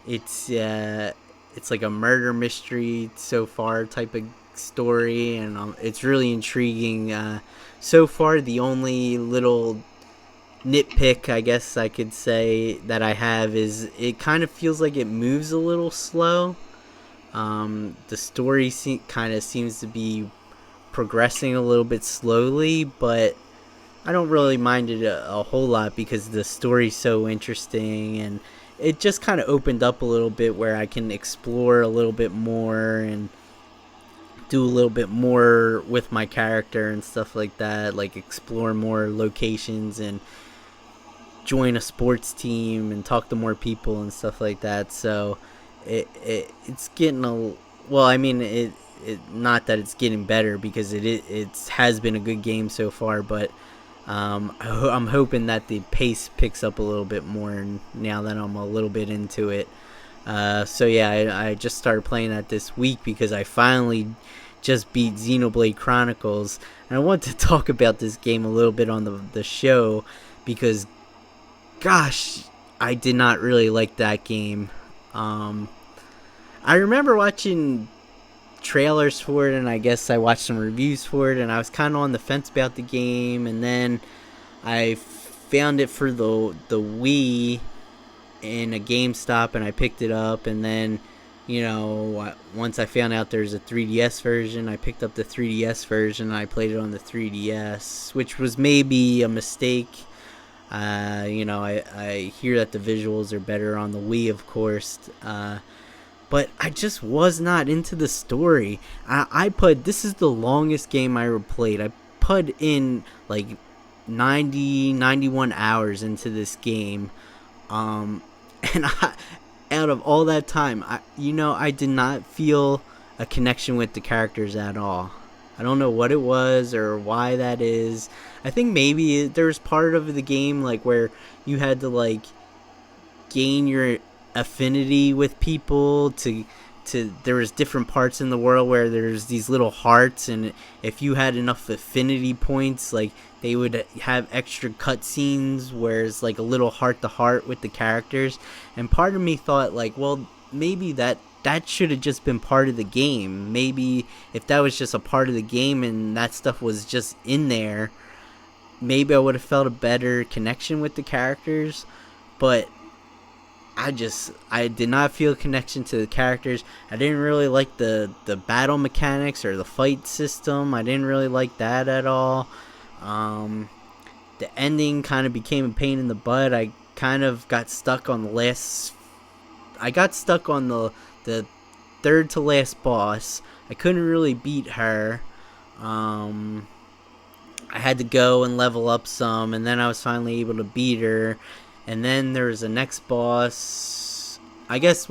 It's it's like a murder mystery so far type of story, and it's really intriguing. So far, the only little nitpick, I guess I could say, that I have is it kind of feels like it moves a little slow. The story kind of seems to be progressing a little bit slowly, but I don't really mind it a whole lot because the story's so interesting, and it just kind of opened up a little bit where I can explore a little bit more and do a little bit more with my character and stuff like that, like explore more locations and join a sports team and talk to more people and stuff like that. So it's getting a well. I mean, it not that it's getting better because it has been a good game so far, but I'm hoping that the pace picks up a little bit more now that I'm a little bit into it. So yeah, I just started playing that this week because I finally just beat Xenoblade Chronicles, and I want to talk about this game a little bit on the show because gosh, I did not really like that game. Um, I remember watching trailers for it, and I guess I watched some reviews for it, and I was kind of on the fence about the game, and then I found it for the Wii in a GameStop, and I picked it up, and then once I found out there's a 3DS version, I picked up the 3DS version, and I played it on the 3DS, which was maybe a mistake. I hear that the visuals are better on the Wii, of course. But I just was not into the story. This is the longest game I ever played. I put in like 91 hours into this game. Um, and out of all that time, I did not feel a connection with the characters at all. I don't know what it was or why that is. I think maybe there was part of the game like where you had to like gain your affinity with people to there was different parts in the world where there's these little hearts, and if you had enough affinity points, like they would have extra cutscenes where it's like a little heart to heart with the characters. And part of me thought like, well, maybe that should have just been part of the game. Maybe if that was just a part of the game and that stuff was just in there, maybe I would have felt a better connection with the characters. But I did not feel a connection to the characters. I didn't really like the battle mechanics or the fight system. I didn't really like that at all. The ending kind of became a pain in the butt. I kind of got stuck on the third to last boss. I couldn't really beat her. I had to go and level up some, and then I was finally able to beat her. And then there was the next boss. I guess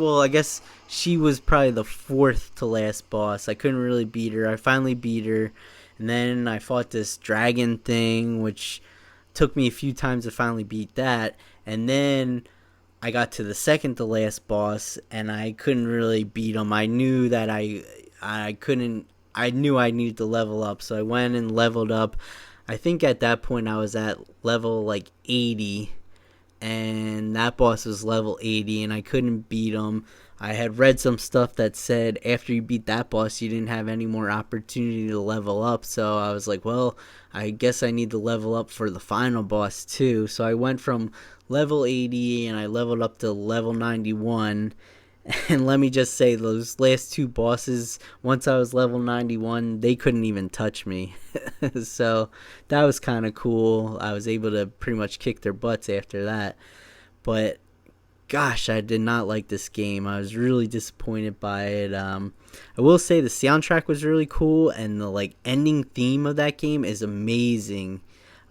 she was probably the fourth to last boss. I couldn't really beat her. I finally beat her. And then I fought this dragon thing, which took me a few times to finally beat that. And then I got to the second to last boss, and I couldn't really beat him. I knew that I couldn't. I knew I needed to level up, so I went and leveled up. I think at that point I was at level like 80, and that boss was level 80, and I couldn't beat him. I had read some stuff that said after you beat that boss, you didn't have any more opportunity to level up. So I was like, well, I guess I need to level up for the final boss too. So I went from level 80 and I leveled up to level 91. And let me just say, those last two bosses, once I was level 91, they couldn't even touch me. So that was kind of cool. I was able to pretty much kick their butts after that. But gosh, I did not like this game. I was really disappointed by it. I will say the soundtrack was really cool, and the like ending theme of that game is amazing.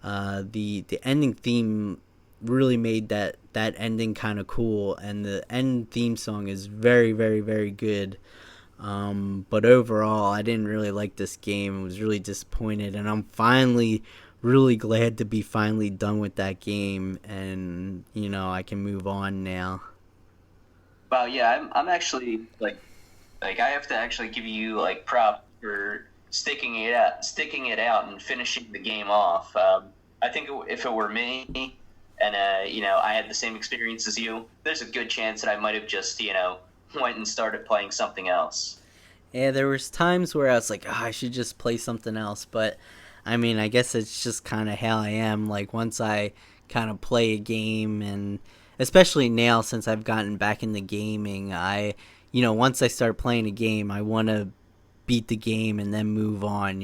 The ending theme really made that ending kind of cool, and the end theme song is very very very good. But overall, I didn't really like this game. I was really disappointed, and I'm finally really glad to be finally done with that game, and I can move on now. Well, yeah, I'm actually like I have to actually give you like prop for sticking it out, and finishing the game off. I think if it were me, and I had the same experience as you, there's a good chance that I might have just went and started playing something else. Yeah, there was times where I was like, oh, I should just play something else, but I mean, I guess it's just kind of how I am. Like once I kind of play a game, and especially now since I've gotten back into gaming, once I start playing a game, I want to beat the game and then move on.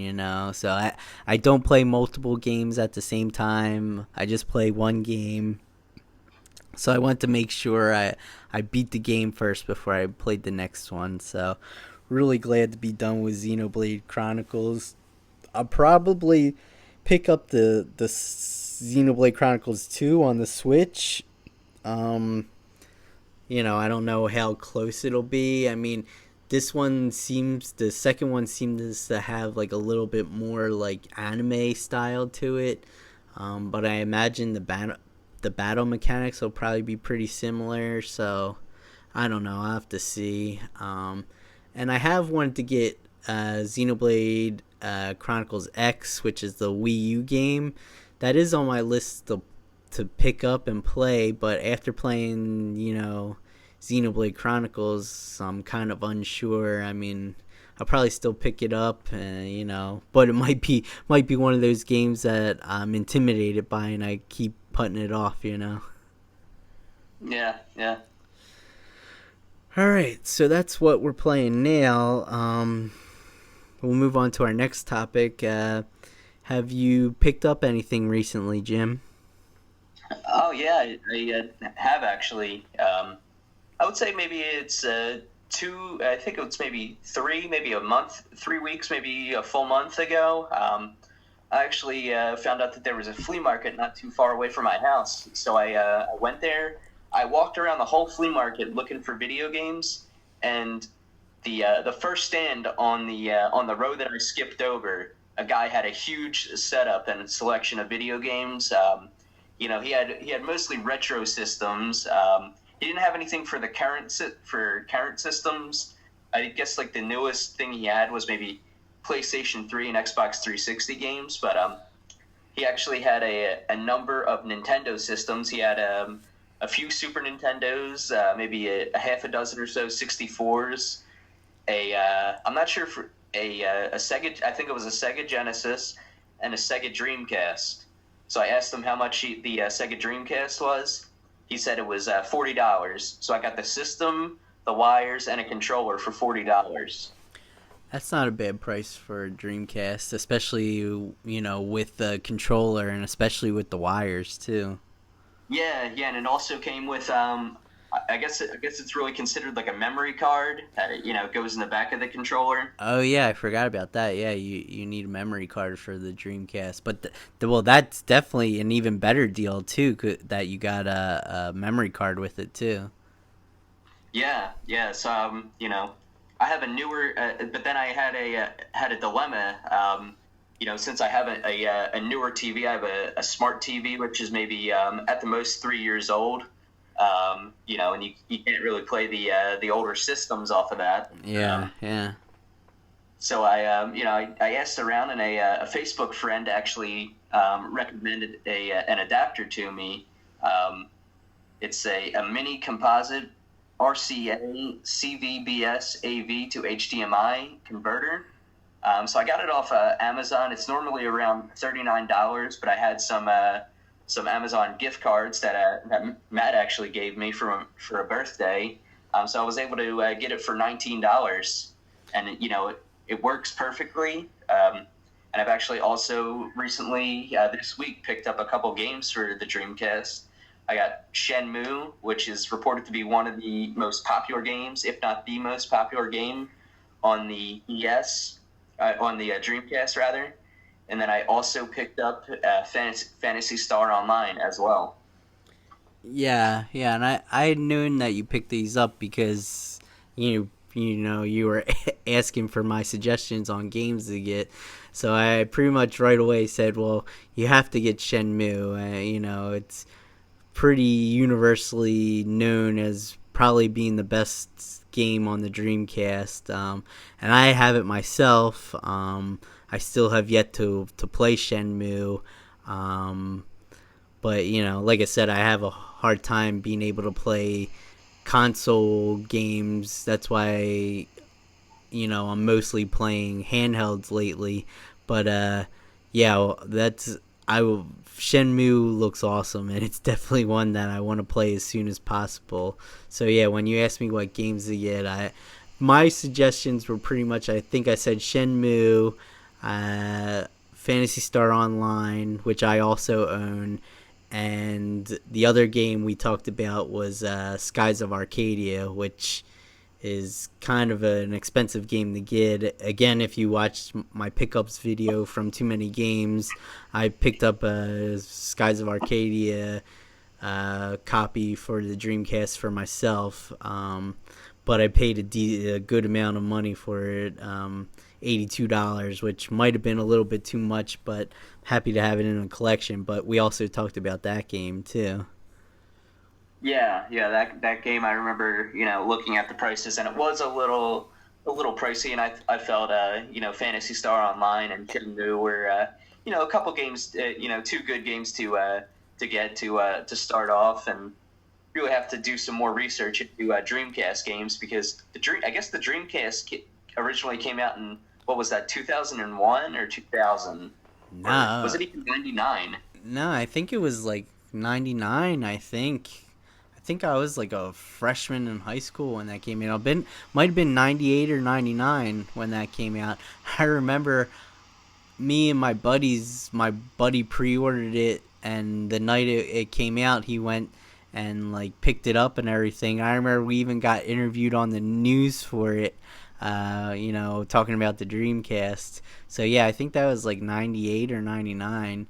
So I don't play multiple games at the same time. I just play one game. So I want to make sure I beat the game first before I played the next one. So really glad to be done with Xenoblade Chronicles. I'll probably pick up the Xenoblade Chronicles 2 on the Switch. Um, I don't know how close it'll be. I mean, the second one seems to have like a little bit more like anime style to it. But I imagine the battle mechanics will probably be pretty similar. So I don't know. I'll have to see. And I have wanted to get Xenoblade Chronicles X, which is the Wii U game. That is on my list to pick up and play, but after playing, Xenoblade Chronicles, I'm kind of unsure. I mean, I'll probably still pick it up, but it might be one of those games that I'm intimidated by, and I keep putting it off. Yeah, yeah. All right, so that's what we're playing now. We'll move on to our next topic. Have you picked up anything recently, Jim? Oh yeah, I have actually. I would say maybe it's two. I think it's maybe three, maybe a month, 3 weeks, maybe a full month ago. I actually found out that there was a flea market not too far away from my house. So I went there. I walked around the whole flea market looking for video games, and the first stand on the road that I skipped over, a guy had a huge setup and selection of video games. He had mostly retro systems. He didn't have anything for the current systems. I guess like the newest thing he had was maybe PlayStation 3 and Xbox 360 games, but he actually had a number of Nintendo systems. He had a few Super Nintendos, maybe a half a dozen or so 64s. I'm not sure for a Sega. I think it was a Sega Genesis and a Sega Dreamcast. So I asked him how much the Sega Dreamcast was. He said it was $40. So I got the system, the wires, and a controller for $40. That's not a bad price for a Dreamcast, especially with the controller and especially with the wires too. Yeah, yeah, and it also came with I guess it's really considered like a memory card that goes in the back of the controller. Oh yeah, I forgot about that. Yeah, you need a memory card for the Dreamcast, but well, that's definitely an even better deal too. That you got a memory card with it too. Yeah, yeah. So I have a newer, but then I had a dilemma. Since I have a newer TV, I have a smart TV, which is maybe at the most 3 years old. And you can't really play the older systems off of that. Yeah, yeah. So I asked around, and a Facebook friend actually recommended an adapter to me. It's a mini composite RCA CVBS AV to HDMI converter. So I got it off Amazon. It's normally around $39, but I had some Amazon gift cards that Matt actually gave me for a birthday. So I was able to get it for $19, and it works perfectly. And I've actually also recently this week picked up a couple games for the Dreamcast. I got Shenmue, which is reported to be one of the most popular games, if not the most popular game on the on the Dreamcast rather. And then I also picked up Fantasy Star Online as well. Yeah, yeah, and I had known that you picked these up because you were asking for my suggestions on games to get. So I pretty much right away said, well, you have to get Shenmue. It's pretty universally known as probably being the best game on the Dreamcast. And I have it myself. I still have yet to play Shenmue. Um, but like I said, I have a hard time being able to play console games. That's why I'm mostly playing handhelds lately. But yeah, that's I will. Shenmue looks awesome, and it's definitely one that I want to play as soon as possible. So yeah, when you ask me what games to get, my suggestions were pretty much, I think I said Shenmue, Fantasy Star Online, which I also own, and the other game we talked about was Skies of Arcadia, which is kind of an expensive game to get. Again, if you watched my pickups video from Too Many Games, I picked up a Skies of Arcadia copy for the Dreamcast for myself, but I paid a good amount of money for it, $82, which might have been a little bit too much, but happy to have it in a collection. But we also talked about that game too. Yeah, yeah, that game I remember, looking at the prices, and it was a little pricey, and I felt Fantasy Star Online and Shenmue were a couple games, two good games to get to start off, and really have to do some more research into Dreamcast games because I guess the Dreamcast originally came out in what was that 2001 or 2000, or was No, it even 99? no, I think it was like '99. I think I was like a freshman in high school when that came out. Might have been '98 or '99 when that came out. I remember me and my buddy pre-ordered it, and the night it came out, he went and like picked it up and everything. I remember we even got interviewed on the news for it. Talking about the Dreamcast. So yeah, I think that was like '98 or '99.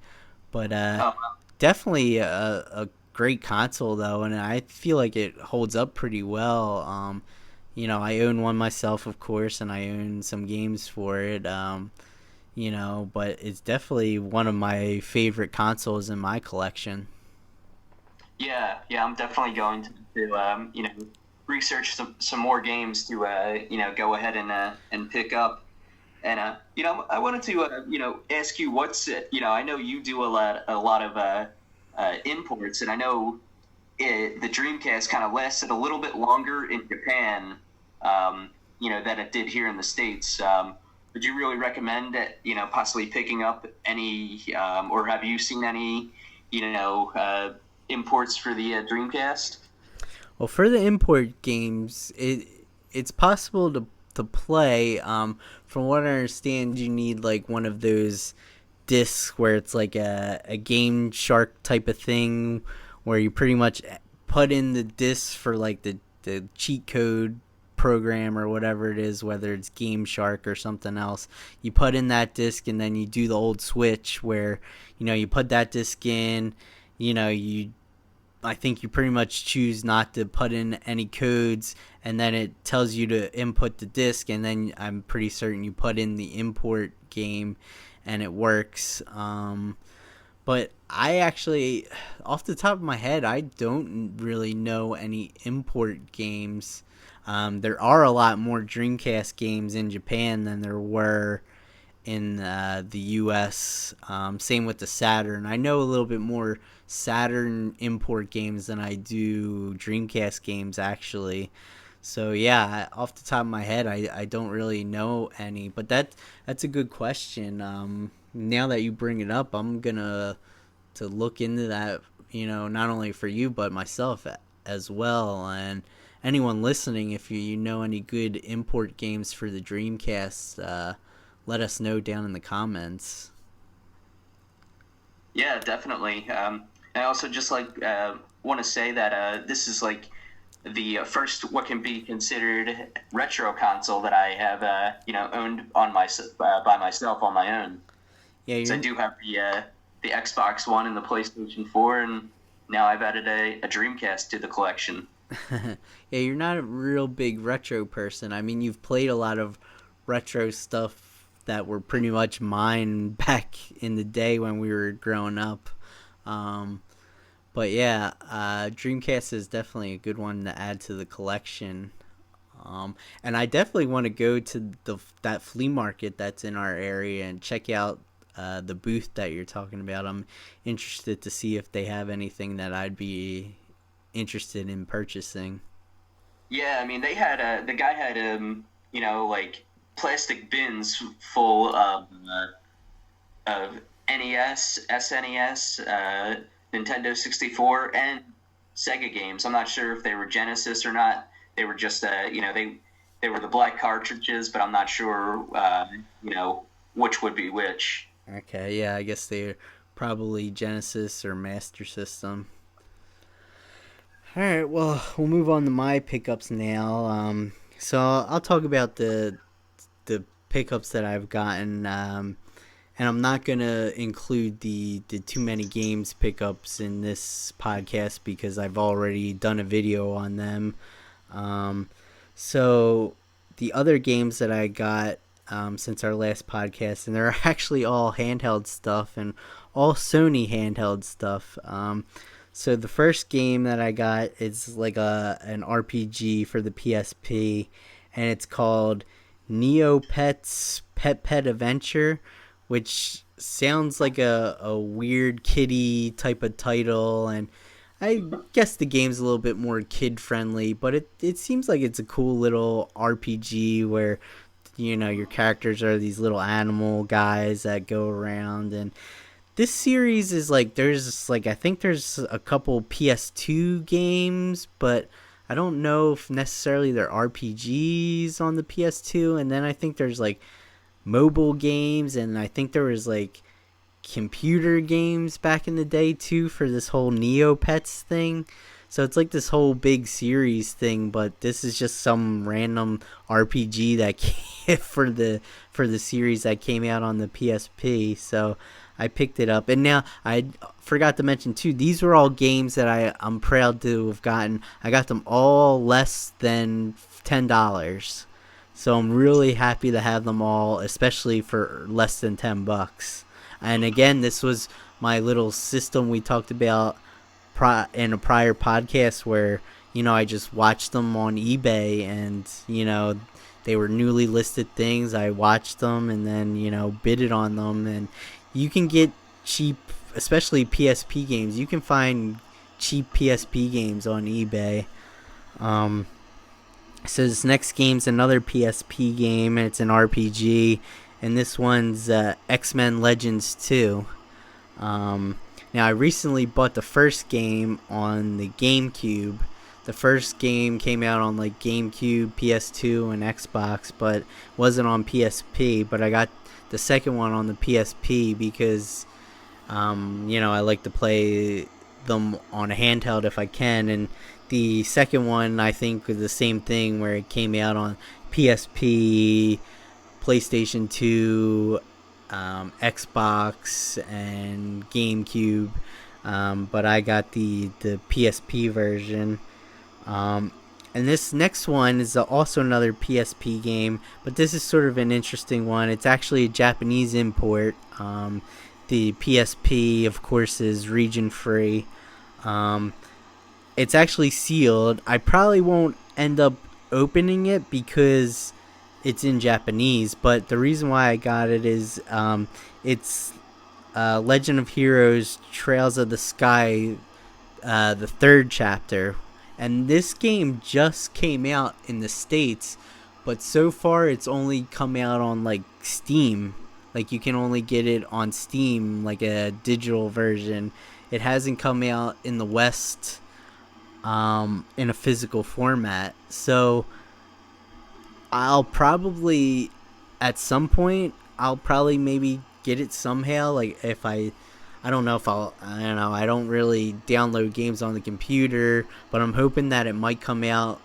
But definitely a great console though, and I feel like it holds up pretty well. I own one myself, of course, and I own some games for it. But it's definitely one of my favorite consoles in my collection. Yeah, yeah, I'm definitely going to research some more games to go ahead and pick up. And I wanted to ask you what's it. I know you do a lot of imports, and I know the Dreamcast kind of lasted a little bit longer in Japan, than it did here in the States. Would you really recommend that, possibly picking up any, or have you seen any, imports for the Dreamcast? Well, for the import games, it's possible to play. From what I understand, you need like one of those discs where it's like a Game Shark type of thing, where you pretty much put in the discs for like the cheat code program or whatever it is, whether it's Game Shark or something else. You put in that disc, and then you do the old switch where you put that disc in. You I think you pretty much choose not to put in any codes, and then it tells you to input the disk, and then I'm pretty certain you put in the import game, and it works. But I actually, off the top of my head, I don't really know any import games. There are a lot more Dreamcast games in Japan than there were in the U.S. Same with the Saturn. I know a little bit more Saturn import games than I do Dreamcast games, actually. So yeah, off the top of my head, I don't really know any. But that's a good question. Now that you bring it up, I'm gonna to look into that. Not only for you but myself as well, anyone listening, if you know any good import games for the Dreamcast, let us know down in the comments. Yeah, definitely. I also just want to say that this is like the first what can be considered retro console that I have owned on my by myself on my own. Yeah, So I do have the Xbox One and the PlayStation 4, and now I've added a Dreamcast to the collection. yeah, you're not a real big retro person. I mean, you've played a lot of retro stuff that were pretty much mine back in the day when we were growing up. Um, but yeah, Dreamcast is definitely a good one to add to the collection. And I definitely want to go to that flea market that's in our area and check out the booth that you're talking about. I'm interested to see if they have anything that I'd be interested in purchasing. Yeah, I mean, the guy had like plastic bins full of NES, SNES, Nintendo 64, and Sega games. I'm not sure if they were Genesis or not. They were just they were the black cartridges, but I'm not sure which would be which. Okay, yeah, I guess they're probably Genesis or Master System. All right, well, we'll move on to my pickups now. So I'll talk about the pickups that I've gotten, and I'm not gonna include the too many games pickups in this podcast because I've already done a video on them. Um, so the other games that I got since our last podcast, and they're actually all handheld stuff and all Sony handheld stuff. So the first game that I got is like an RPG for the PSP, and it's called Neopets Pet Adventure, which sounds like a weird kitty type of title, and I guess the game's a little bit more kid friendly, but it seems like it's a cool little RPG where your characters are these little animal guys that go around. And this series is like, there's like, I think there's a couple PS2 games, but I don't know if necessarily they're RPGs on the PS2. And then I think there's like mobile games, and I think there was like computer games back in the day too for this whole Neopets thing. So it's like this whole big series thing, but this is just some random RPG that came for the series that came out on the PSP. So I picked it up, and now I forgot to mention too. These were all games that I'm proud to have gotten. I got them all less than $10, so I'm really happy to have them all, especially for less than $10. And again, this was my little system we talked about in a prior podcast where, I just watched them on eBay, and, they were newly listed things. I watched them and then, bidded on them. And you can get cheap, especially PSP games. You can find cheap PSP games on eBay. So this next game's another PSP game, and it's an RPG. And this one's X-Men Legends 2. Now, I recently bought the first game on the GameCube. The first game came out on like GameCube, PS2, and Xbox, but wasn't on PSP. But I got the second one on the PSP because, I like to play them on a handheld if I can. And the second one, I think, was the same thing where it came out on PSP, PlayStation 2, Xbox, and GameCube, but I got the PSP version. And this next one is also another PSP game, but this is sort of an interesting one. It's actually a Japanese import. The PSP, of course, is region free. It's actually sealed. I probably won't end up opening it because it's in Japanese, but the reason why I got it is it's Legend of Heroes Trails of the Sky, the third chapter. And this game just came out in the States, but so far it's only come out on like Steam. Like you can only get it on Steam, like a digital version. It hasn't come out in the West in a physical format. So I'll probably, at some point, I'll probably maybe get it somehow. Like if I don't know if I don't know. I don't really download games on the computer, but I'm hoping that it might come out,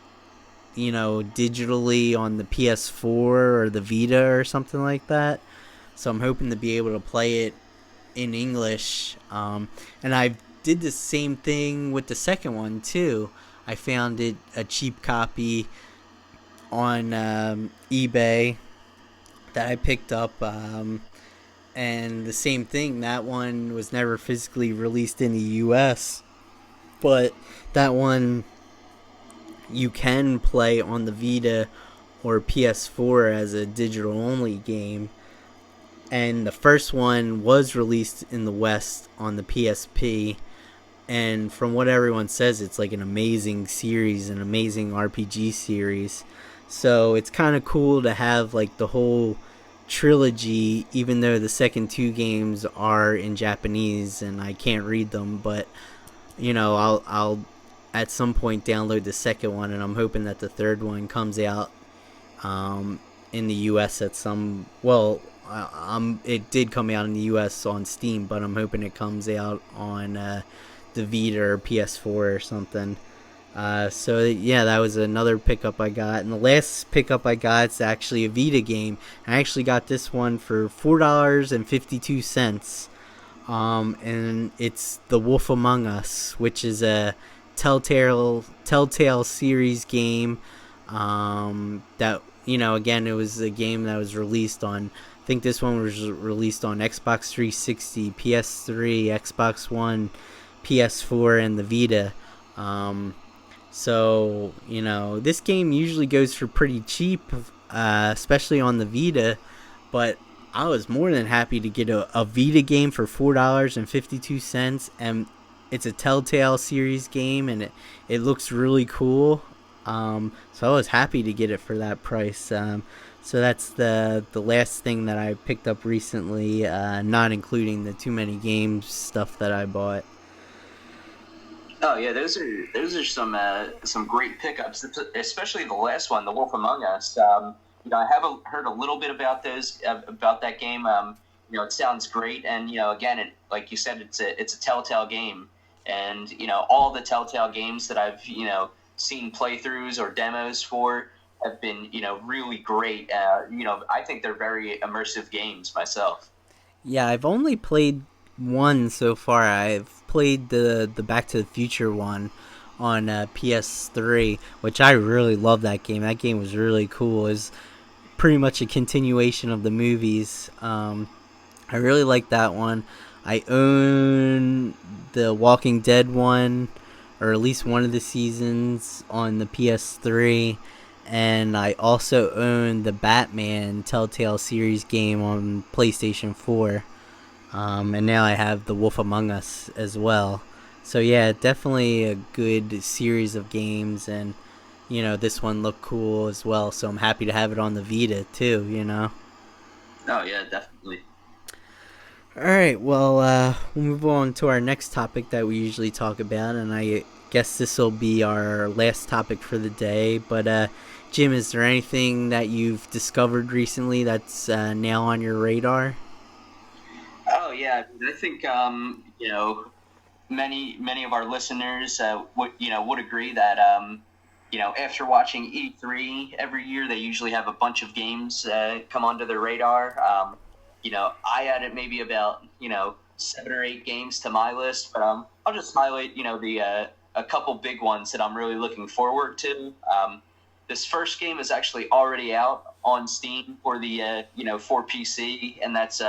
digitally on the PS4 or the Vita or something like that. So I'm hoping to be able to play it in English. And I did the same thing with the second one too. I found it a cheap copy on eBay that I picked up. And the same thing, that one was never physically released in the US, but that one you can play on the Vita or PS4 as a digital only game. And the first one was released in the West on the PSP. And from what everyone says, it's like an amazing series, an amazing RPG series. So it's kind of cool to have like the whole trilogy, even though the second two games are in Japanese and I can't read them. But I'll at some point download the second one, and I'm hoping that the third one comes out in the U.S. at some. Well, it did come out in the U.S. on Steam, but I'm hoping it comes out on the Vita or PS4 or something. So yeah, that was another pickup I got, and the last pickup I got is actually a Vita game. I actually got this one for $4.52. And it's The Wolf Among Us, which is a Telltale series game. That again, it was a game that was released on. I think this one was released on Xbox 360, PS3, Xbox One, PS4, and the Vita. So this game usually goes for pretty cheap, especially on the Vita. But I was more than happy to get a Vita game for $4.52, and it's a Telltale series game, and it looks really cool. So I was happy to get it for that price. So that's the last thing that I picked up recently, not including the too many games stuff that I bought. Oh yeah, those are some great pickups, especially the last one, The Wolf Among Us. I have heard a little bit about about that game. It sounds great, and again, like you said, it's a Telltale game, and all the Telltale games that I've seen playthroughs or demos for have been really great. I think they're very immersive games myself. Yeah, I've only played one so far. I've played the Back to the Future one on PS3, which I really love that game. That game was really cool. It's pretty much a continuation of the movies. I really like that one. I own the Walking Dead one, or at least one of the seasons on the PS3. And I also own the Batman Telltale series game on PlayStation 4. And now I have The Wolf Among Us as well. So yeah, definitely a good series of games, and this one looked cool as well. So I'm happy to have it on the Vita too. Oh yeah, definitely. All right, well, we'll move on to our next topic that we usually talk about, and I guess this will be our last topic for the day. But Jim, is there anything that you've discovered recently that's now on your radar? Oh yeah, I think many of our listeners would agree that after watching E3 every year, they usually have a bunch of games come onto their radar. I added maybe about 7 or 8 games to my list, but I'll just highlight the a couple big ones that I'm really looking forward to. This first game is actually already out on Steam for the for PC, and that's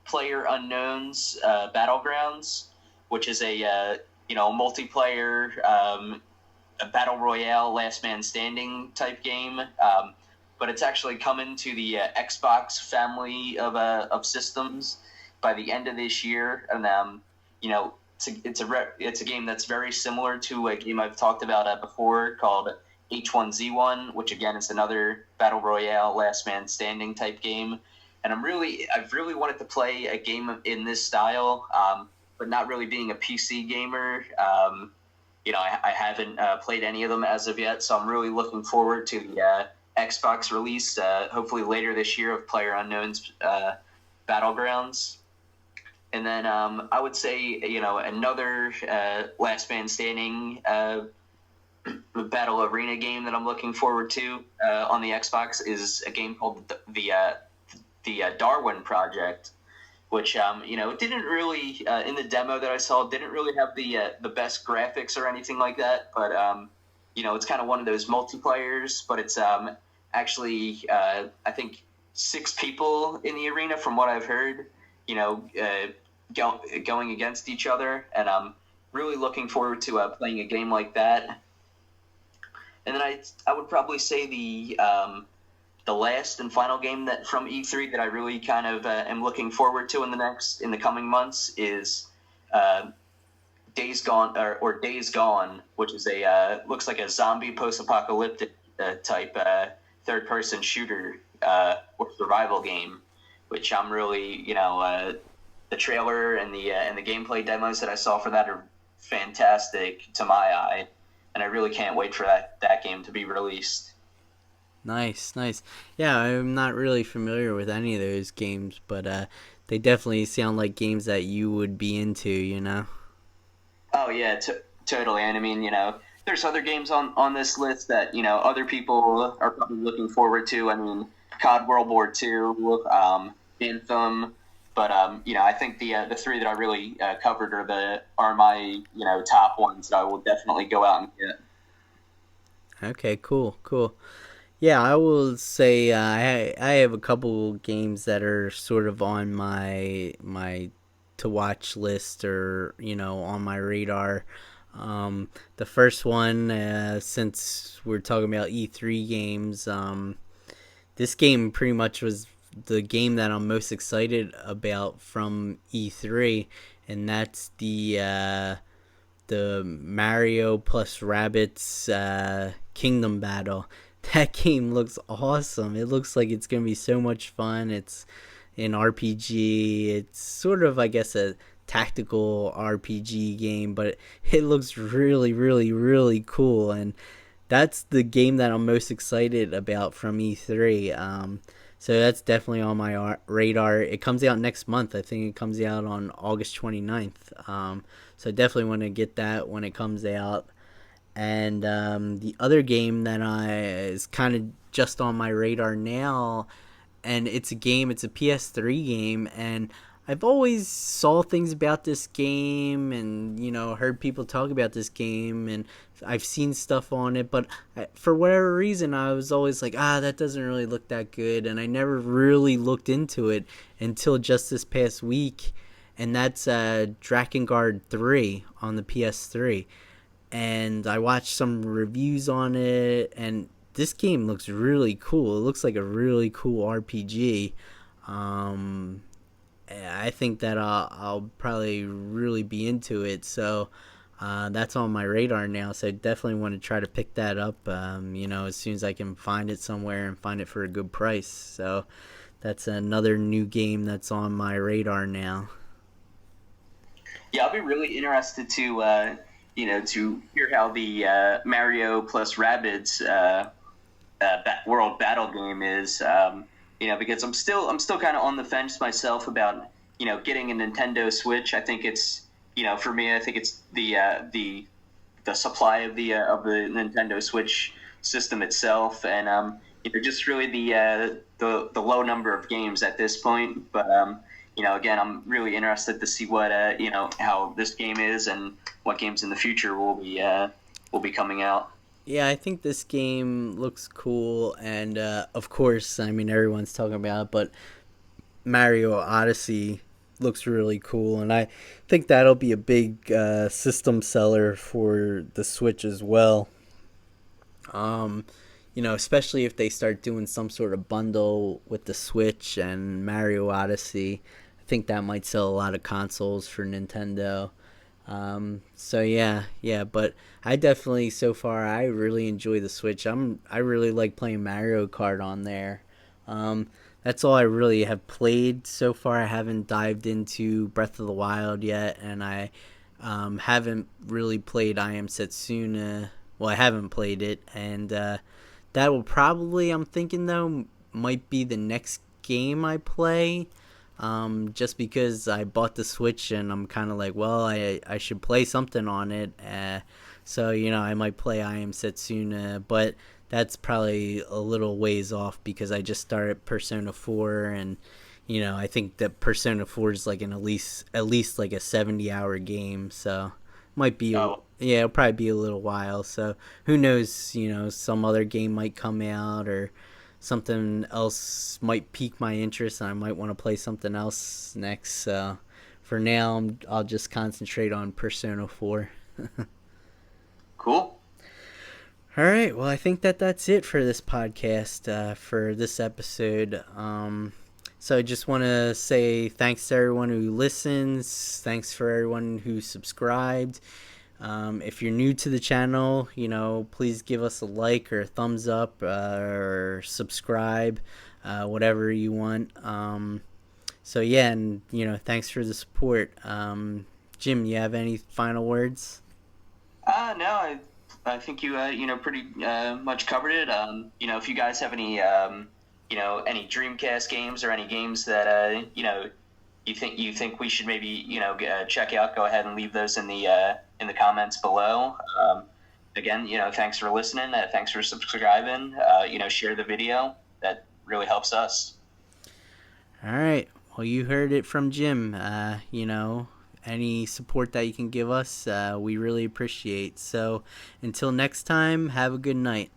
Player Unknown's Battlegrounds, which is a multiplayer a battle royale, last man standing type game. But it's actually coming to the Xbox family of systems by the end of this year, and it's a game that's very similar to a game I've talked about before called H1Z1, which again is another battle royale, last man standing type game. And I've really wanted to play a game in this style, but not really being a PC gamer. I haven't played any of them as of yet, so I'm really looking forward to the Xbox release, hopefully later this year, of PlayerUnknown's Battlegrounds. And then I would say, another Last Man Standing Battle Arena game that I'm looking forward to on the Xbox is a game called the Darwin Project, which didn't really in the demo that I saw didn't really have the best graphics or anything like that, but it's kind of one of those multiplayers, but it's actually I think 6 people in the arena from what I've heard, going against each other, and I'm really looking forward to playing a game like that. And then I would probably say the last and final game that from E3 that I really kind of am looking forward to in the coming months is Days Gone or Days Gone, which is a looks like a zombie post-apocalyptic type third-person shooter or survival game, which I'm really the trailer and the gameplay demos that I saw for that are fantastic to my eye, and I really can't wait for that game to be released. Nice, nice. Yeah, I'm not really familiar with any of those games, but they definitely sound like games that you would be into, you know? Oh yeah, totally. And I mean, there's other games on this list that other people are probably looking forward to. I mean, COD World War II, Anthem, but I think the three that I really covered are my top ones that I will definitely go out and get. Okay, cool, cool. Yeah, I will say I have a couple games that are sort of on my to watch list, or on my radar. The first one, since we're talking about E3 games, this game pretty much was the game that I'm most excited about from E3, and that's the Mario plus Rabbits Kingdom Battle. That game looks awesome. It looks like it's gonna be so much fun. It's an RPG. It's sort of, I guess, a tactical RPG game, but it looks really, really, really cool. And that's the game that I'm most excited about from E3. So that's definitely on my radar. It comes out next month. I think it comes out on August 29th. So I definitely want to get that when it comes out. And the other game that is kind of just on my radar now, and it's a PS3 game, and I've always saw things about this game, and heard people talk about this game, and I've seen stuff on it, but for whatever reason I was always like, that doesn't really look that good, and I never really looked into it until just this past week, and that's Drakengard 3 on the PS3. And I watched some reviews on it, and this game looks really cool. It looks like a really cool RPG. Um, I think that I'll probably really be into it. So that's on my radar now. So I definitely want to try to pick that up. As soon as I can find it somewhere and find it for a good price. So that's another new game that's on my radar now. Yeah, I'll be really interested to hear how the Mario plus Rabbids world battle game is. Because I'm still kind of on the fence myself about getting a Nintendo Switch. I think it's for me, I think it's the supply of the Nintendo Switch system itself, and just really the low number of games at this point. But again, I'm really interested to see what how this game is and what games in the future will be coming out. Yeah, I think this game looks cool, and of course, I mean everyone's talking about it, but Mario Odyssey looks really cool, and I think that'll be a big system seller for the Switch as well. Um, Especially if they start doing some sort of bundle with the Switch and Mario Odyssey. I think that might sell a lot of consoles for Nintendo. So yeah, but I definitely so far I really enjoy the Switch. I really like playing Mario Kart on there. Um, that's all I really have played so far. I haven't dived into Breath of the Wild yet, and I Haven't really played I Am Setsuna. Well, I haven't played it, and that will probably, I'm thinking though, might be the next game I play. Just because I bought the Switch and I'm kind of like, well, I should play something on it. So, I might play I Am Setsuna, but that's probably a little ways off because I just started Persona 4, and I think that Persona 4 is like at least like a 70-hour game, so might be Oh, yeah, it'll probably be a little while. So who knows, some other game might come out, or something else might pique my interest and I might want to play something else next. So for now, I'll just concentrate on Persona 4. cool. All right. Well, I think that that's it for this podcast, for this episode. So I just want to say thanks to everyone who listens. Thanks for everyone who subscribed. If you're new to the channel, please give us a like or a thumbs up, or subscribe, whatever you want. So yeah, and thanks for the support. Jim, you have any final words? No, I think you pretty much covered it. If you guys have any any Dreamcast games or any games that you think we should maybe check out, go ahead and leave those in the comments below. Again, thanks for listening. Thanks for subscribing. Share the video. That really helps us. All right. Well, you heard it from Jim. Any support that you can give us, we really appreciate. So until next time, have a good night.